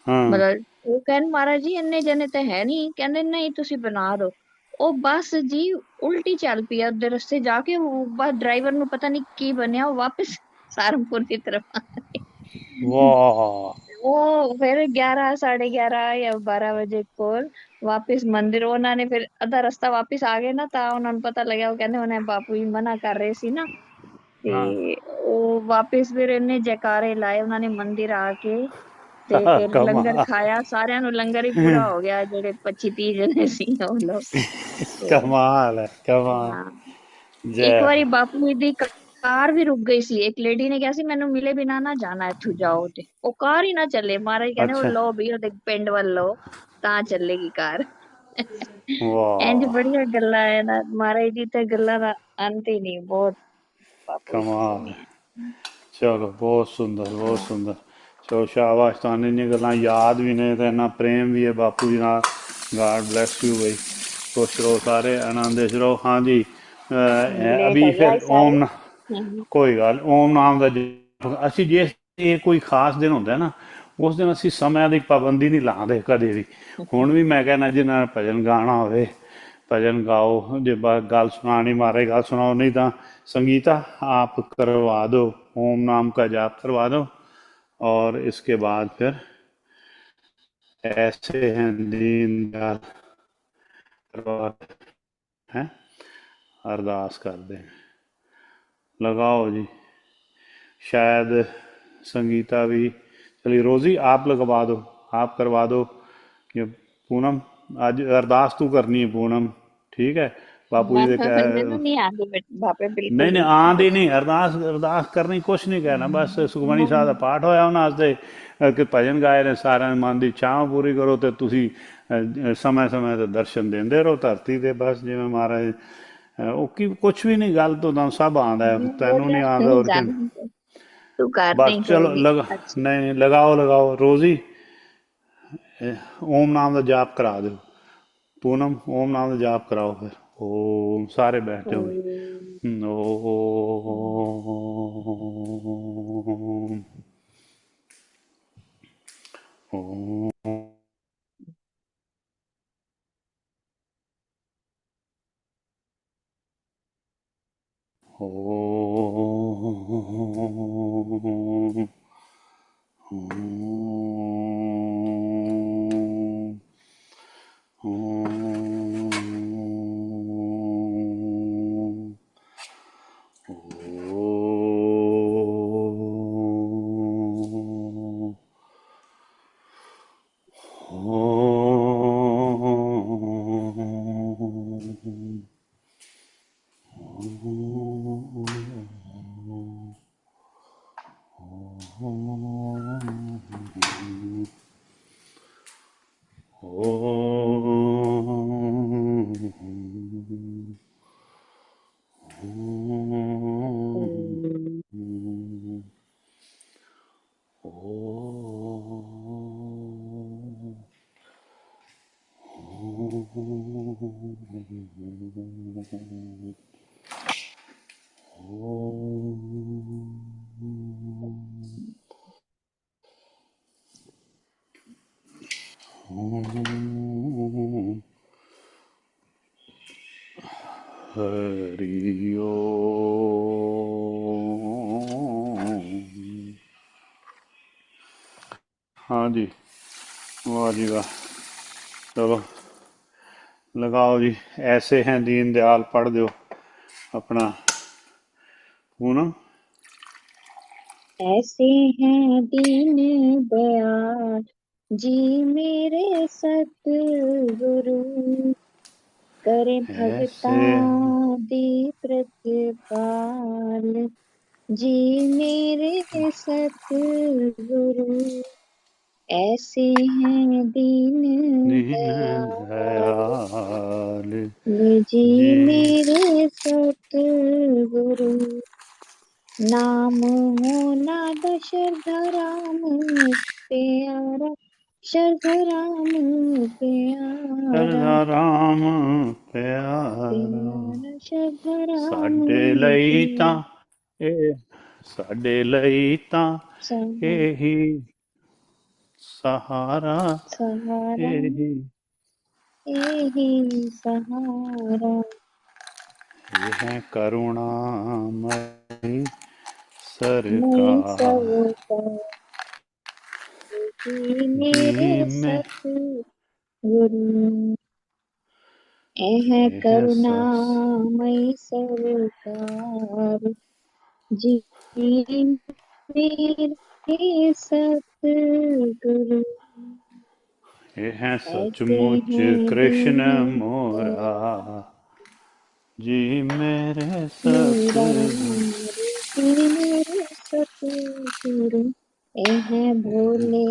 हाँ ਮਤਲਬ ਉਹ ਕਹਿਣ ਮਹਾਰਾਜ ਜੀ ਇੰਨੇ ਜਣੇ ਤਾਂ ਹੈ ਨਹੀਂ, ਕਹਿੰਦੇ ਨਹੀਂ ਤੁਸੀਂ ਬਣਾ ਦਿਓ। ਉਹ ਬੱਸ ਜੀ ਉਲਟੀ ਚੱਲ ਪਈ ਅੱਧੇ ਰਸਤੇ ਜਾ ਕੇ। ਉਹ ਬੱਸ ਡਰਾਈਵਰ ਨੂੰ ਪਤਾ ਨਹੀਂ ਕੀ ਬਣਿਆ, ਉਹ ਵਾਪਸ ਸਹਾਰਨਪੁਰ ਦੀ ਤਰਫ ਆ ਗਏ। वाह। ਉਹ ਫਿਰ 11 11:30 ਜਾਂ 12 ਵਜੇ ਕੋਲ ਵਾਪਿਸ ਮੰਦਿਰ ਉਹਨਾਂ ਨੇ ਫਿਰ ਅੱਧਾ ਰਸਤਾ ਵਾਪਿਸ ਆ ਗਏ ਨਾ, ਤਾਂ ਉਹਨਾਂ ਨੂੰ ਪਤਾ ਲੱਗਿਆ। ਉਹ ਕਹਿੰਦੇ ਉਹਨੇ ਬਾਪੂ ਜੀ ਮਨਾ ਕਰ ਰਹੇ ਸੀ ਨਾ, हाँ ਤੇ ਉਹ ਵਾਪਿਸ ਫਿਰ ਇੰਨੇ ਜੈਕਾਰੇ ਲਾਏ ਉਹਨਾਂ ਨੇ ਮੰਦਿਰ ਆ ਕੇ, ਤੇ ਫਿਰ ਲੰਗਰ कमाल। ਖਾਇਆ। ਸਾਰਿਆਂ ਨੂੰ ਲੰਗਰ ਹੀ ਪੂਰਾ ਹੋ ਗਿਆ, ਜਿਹੜੇ 25 30 ਜਣੇ ਸੀ ਉਹ ਲੋਕ। ਤੇ कमाल है, कमाल। ਹਾਂ, ਇੱਕ जय ਵਾਰੀ हो। ਬਾਪੂ ਜੀ ਦੀ ਕਾਰ ਵੀ ਰੁਕ ਗਈ ਸੀ। ਇੱਕ ਲੇਡੀ ਨੇ ਕਿਹਾ ਸੀ ਮੈਨੂੰ ਮਿਲੇ ਬਿਨਾ ਨਾ ਜਾਣਾ ਇੱਥੋਂ, ਜਾਓ। ਤੇ ਉਹ ਕਾਰ ਹੀ ਨਾ ਚੱਲੇ। ਮਹਾਰਾਜ ਕਹਿੰਦੇ ਉਹ अच्छा। ਲਓ ਵੀ ਉਹਦੇ ਪਿੰਡ ਵੱਲ ਲਓ, ਤਾਂ ਚੱਲੇਗੀ ਕਾਰ। ਇੰਜ वाह। ਬੜੀਆਂ ਗੱਲਾਂ ਹੈ ਨਾ ਮਹਾਰਾਜ ਦੀ, ਤੇ ਗੱਲਾਂ ਦਾ ਅੰਤ ਹੀ नहीं। बहुत बापू जी कमाल सही है। है। चलो बहुत सुंदर, बहुत सुंदर। चलो शाबाश, तुहानू इन्नी गल्लां याद भी ने ते इन्ना प्रेम भी है बापू जी नाल। गॉड ब्लैस यू भाई। खुश रहो सारे, आनंद च रहो। हाँ जी। लेट अभी हो गया फिर सारे। ओम ਕੋਈ ਗੱਲ, ਓਮ ਨਾਮ ਦਾ ਅਸੀਂ ਜੇ ਇਹ ਕੋਈ ਖਾਸ ਦਿਨ ਹੁੰਦਾ ਨਾ, ਉਸ ਦਿਨ ਅਸੀਂ ਸਮਿਆਂ ਦੀ ਪਾਬੰਦੀ ਨਹੀਂ ਲਾਉਂਦੇ ਕਦੇ ਵੀ। ਹੁਣ ਵੀ ਮੈਂ ਕਹਿੰਦਾ ਜਿਹਨਾਂ ਨੇ ਭਜਨ ਗਾਣਾ ਹੋਵੇ ਭਜਨ गाओ, ਜੇ ਗੱਲ सुनानी मारे गल सुनाओ, नहीं तो संगीता आप करवा दो, ओम नाम का जाप करवा दो। और इसके बाद फिर ऐसे हैं दीन दयाल करवा हैं, अरदास कर दें। लगाओ जी। शायद संगीता भी चलिए, रोज़ी आप लगवा दो, आप करवा दो। कि पूनम आज अरदास तू करनी है पूनम, ठीक है। बापू जी मैं कह ਮੈਨੂੰ नहीं आती बापे बिल्कुल नहीं नहीं भी। आंदी नहीं, अरदास अरदास करनी कुछ नहीं कहना, बस सुखमनी साहब का पाठ होया उन्होंने कि भजन गाए ने, सारे मन की चाह पूरी करो, तो तुसी समय समय ते दर्शन देंदे रहो धरती ते। बस जिवें महाराज ਉਹ ਕੀ कुछ भी नहीं, गल तो सब आंदा है, तेनू बोलिया नहीं आंदा नहीं और कि। जाने, तू कर बस नहीं कोई चलो भी। लगा। अच्छा। नहीं नहीं, लगाओ लगाओ रोज़ी। ओम नाम का जाप करा दो पूनम, ओम नाम का जाप कराओ फिर। ओम, सारे बैठे हो गए। ओम ओम। ओम ओम। हरि ओम। हाँ जी, वाह जी वाह। चलो लगाओ जी। ऐसे हैं दीन दयाल, पढ़ दो अपना पूनम। ऐसे हैं दीन दयाल जी मेरे सतगुरु, करे ऐसे भगतां दी प्रतिपाल जी मेरे सतगुरु। ऐसे हैं दीन दीन दयाल दयाल जी जी। मेरे सतगुरु। नाम होना दशरथ राम प्यारा, शरद राम प्यारा, सरदा राम प्यारा, प्यारा शरद राम ਸਾਡੇ ਲਈ ਤਾਂ प्यारा। ਇਹ ਸਾਡੇ ਲਈ ਤਾਂ सहारा ਇਹੀ सहारा, सहारा यही यही सहारा। ये है करुणामयी मैं सरकार सब पर जी मेरे जी में। सतगुरु। यह ये है सस करुणामयी सरकार जी मेरे सतगुरु। ये है ऐसे सचमुच हैं कृष्ण दीन मोरा दयाल जी मेरे मेरा सतगुरु। जी मेरे सतगुरु। यह भोले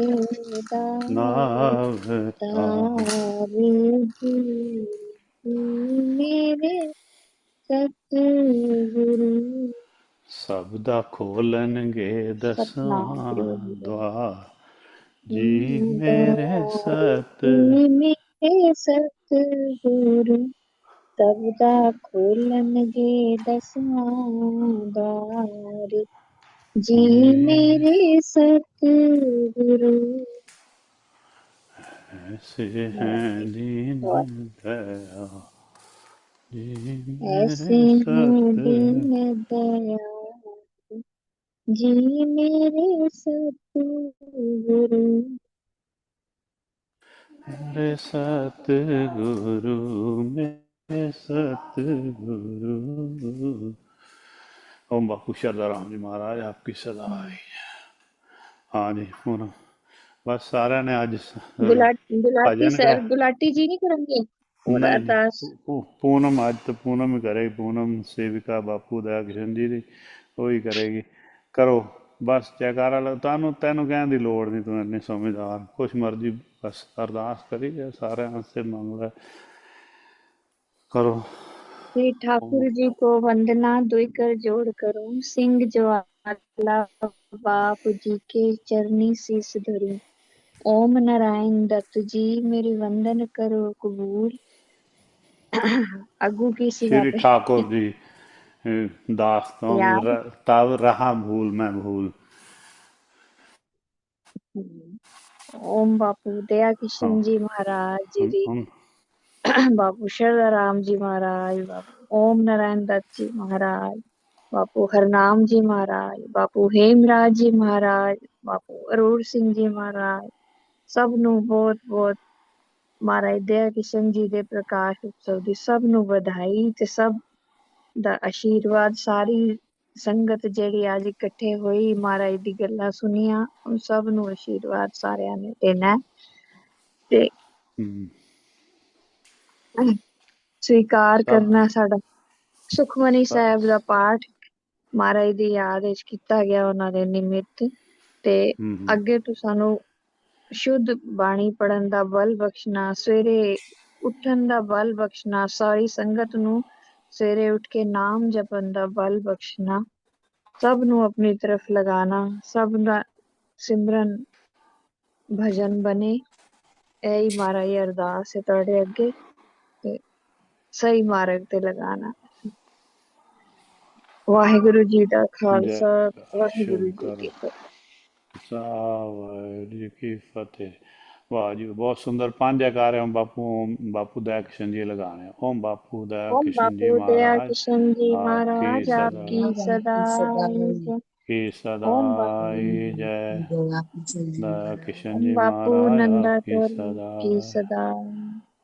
नावतार दातार जी मेरे सतगुरु। सबदा खोलनगे सतनाम दसवां गुरु जी द्वार जी मेरे सत। मेरे सतगुरु। सबदा खोलनगे दसवां द्वार जी जी मेरे सतगुरु। ऐसे हैं दीन दयाल जी ऐसे मेरे हैं सत। दीन दयाल जी मेरे सतगुरु। मेरे सतगुरु, मेरे सतगुरु। ओम बापू शारदा राम जी महाराज आपकी सदाई। हाँ जी पूनम, बस सारे ने आज गुलाटी भजन का। सर, गुलाटी जी नहीं करेंगे और नहीं जी, अरदास? पूनम आज तो पूनम ही करेगी। पूनम सेविका बापू दया किशन जी ਦੀ ਉਹੀ ਕਰੇਗੀ। ਕਰੋ ਬਸ ਜੈਕਾਰਾ ਲਾ। ਤੁਹਾਨੂੰ ਤੈਨੂੰ ਕਹਿਣ ਦੀ ਲੋੜ ਨਹੀਂ, ਤੂੰ ਇੰਨੇ ਸਮਝਦਾਰ, ਕੁਛ ਮਰਜ਼ੀ ਬਸ ਅਰਦਾਸ ਕਰੀ ਜਾ ਸਾਰਿਆਂ ਵਾਸਤੇ ਮੰਗ ਲੈ। ਕਰੋ। श्री ठाकुर जी को वंदना, दुई कर जोड़ करूं, सिंह ज्वाला बाप जी के चरनी शीस धरूं। ओम नारायण दत्त जी मेरी वंदन करो कबूल। अग्गू की सीगा श्री पे ठाकुर जी दास याद। तब रहा भूल मैं भूल। ओम बापू दया हाँ किशन जी महाराज जी दी, हम बापू शरदा राम जी महाराज, बापू ओम नारायण दत्त जी महाराज, बापू हरनाम जी महाराज, बापू हेमराज जी महाराज, बापू अरूर सिंह जी महाराज, सब ਨੂੰ ਬਹੁਤ ਬਹੁਤ ਮਹਾਰਾਜ ਦਇਆ ਕਿਸ਼ਨ ਜੀ ਦੇ ਪ੍ਰਕਾਸ਼ ਉਤਸਵ ਦੀ ਸਭ ਨੂੰ ਵਧਾਈ ਤੇ ਸਭ ਦਾ ਆਸ਼ੀਰਵਾਦ। ਸਾਰੀ ਸੰਗਤ ਜਿਹੜੀ ਅੱਜ ਇਕੱਠੇ ਹੋਈ ਮਹਾਰਾਜ ਦੀ ਗੱਲਾਂ ਸੁਣੀਆਂ, ਉਹ ਸਭ ਨੂੰ ਆਸ਼ੀਰਵਾਦ ਸਾਰਿਆਂ ਨੇ ਦੇਣਾ ਤੇ ਸਵੀਕਾਰ ਕਰਨਾ। ਸਾਡਾ ਸੁਖਮਨੀ ਸਾਹਿਬ ਦਾ ਪਾਠ ਮਹਾਰਾਜ ਦੀ ਯਾਦ ਵਿੱਚ ਕੀਤਾ ਗਿਆ, ਉਹਨਾਂ ਦੇ ਨਿਮਿਤ। ਤੇ ਅੱਗੇ ਤੋਂ ਸਾਨੂੰ ਸ਼ੁੱਧ ਬਾਣੀ ਪੜਨ ਦਾ ਬਲ ਬਖਸ਼ਣਾ, ਸਵੇਰੇ ਉੱਠਣ ਦਾ ਬਲ ਬਖਸ਼ਣਾ, ਸਾਰੀ ਸੰਗਤ ਨੂੰ ਸਵੇਰੇ ਉੱਠ ਕੇ ਨਾਮ ਜਪਣ ਦਾ ਬਲ ਬਖਸ਼ਣਾ, ਸਭ ਨੂੰ ਆਪਣੀ ਤਰਫ ਲਗਾਣਾ, ਸਭ ਦਾ ਸਿਮਰਨ ਭਜਨ ਬਣੇ। ਇਹੀ ਮਹਾਰਾਜ ਅਰਦਾਸ ਹੈ ਤੁਹਾਡੇ ਅੱਗੇ ਤੇ ਸਹੀ ਮਾਰਗ ਤੇ ਲਗਾਣਾ। ਵਾਹਿਗੁਰੂ ਜੀ ਦਾ जय ਖਾਲਸਾ, ਵਾਹਿਗੁਰੂ ਜੀ शंकर ਕੀ ਫਤਿਹ। सावरी की फतेह। वाह जी, बहुत सुंदर। पांच जयकारे हम बापू, ओम बापू दया किशन जी लगाने हैं। ओम बापू दया ओम किशन जी बापू दया महाराज किशन जी आपकी महाराज सदा आपकी सदाई जय। की ओम बापू, सदाई जय। दया किशन ओम जी बापू महाराज आपकी नंदाचरण सदा। की सदाई।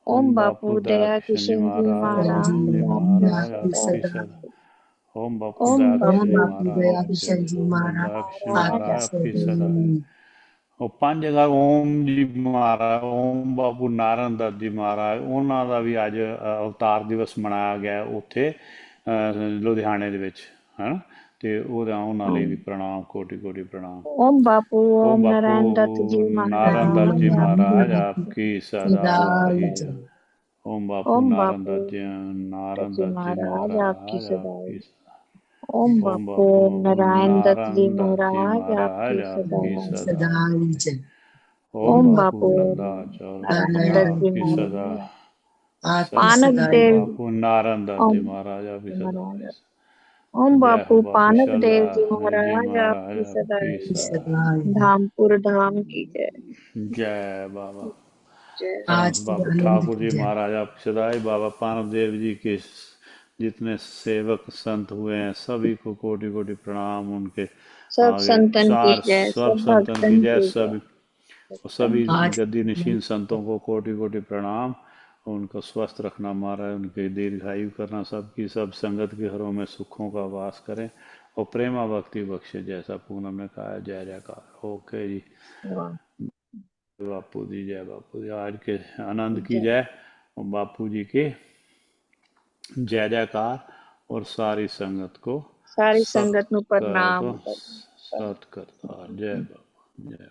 ओम बापू दया किशन जी किशन जी महाराज महाराज आपकी सदा। ओम बापू ओम दया बापू किशन जी बापू महाराज दया आपकी किशन जी महाराज दया किशन महाराज महाराज आपकी आपकी आपकी सदा। ਉਹ ਪੰਜ ਜਗ੍ਹਾ ਓਮ ਜੀ ਮਹਾਰਾਜ, ਓਮ ਬਾਪੂ ਨਾਰਾਇਣ ਦੱਤ ਜੀ ਮਹਾਰਾਜ, ਉਹਨਾਂ ਦਾ ਵੀ ਅੱਜ ਅਵਤਾਰ ਦਿਵਸ ਮਨਾਇਆ ਗਿਆ ਉੱਥੇ ਲੁਧਿਆਣੇ ਦੇ ਵਿੱਚ, ਹੈ। ਤੇ ਉਹਨਾਂ ਲਈ ਵੀ ਪ੍ਰਣਾਮ, ਕੋਟि ਕੋਟि ਪ੍ਰਣਾਮ। ओम बापू ओम ओम बापू नारायण दत्त जी नारायण दत्त जी महाराज महाराज आपकी सदा ही सदा जय। ओम बापू ओम नारायण बापू दत्त जी, नारायण जी दत्त जी महाराज आपकी महाराज सदा आपकी सदा। ओम ओम बापू बापू नारायण दत्त जी नारायण दत्त जी महाराज महाराज आपकी सदा आपकी सदा। सदा जय। ओम ओम बापू बापू नंदा चौर नारायण दत्त जी आपकी सदा महाराज आपकी सदा। पानक सदा ओम देव बापू नारायण दत्त जी ओम महाराज आपकी सदा। महाराज ओम जय हो बापू बापू पानक शरदा देव जी जी महाराज महाराज आपकी सदा आपकी सदा। सदा धामपुर धाम की जय जय बाबा। जय आज के बाबा आनंद ठाकुर की जी जय। महाराज आपकी सदा ही। बाबा पानव देव जी के जितने सेवक संत हुए हैं सभी को कोटि कोटि प्रणाम। उनके सब आगे संतन की सार जय सब सब संतन की भक्तन जय। की जय सभी आज गद्दी निशीन संतों को कोटि कोटि प्रणाम। उनको स्वस्थ रखना महाराज, उनके दीर्घायु करना, सबकी सब संगत के घरों में सुखों का वास करें और प्रेमा भक्ति बख्शे, जैसा पूनम ने कहा है। जय जयकार। ओके जी। वाह बापू जी जय। बापू जी आज के आनंद की जय और बापू जी के जय जयकार और सारी संगत को सारी सत संगत नु को प्रणाम सत करता। जय बापू जय।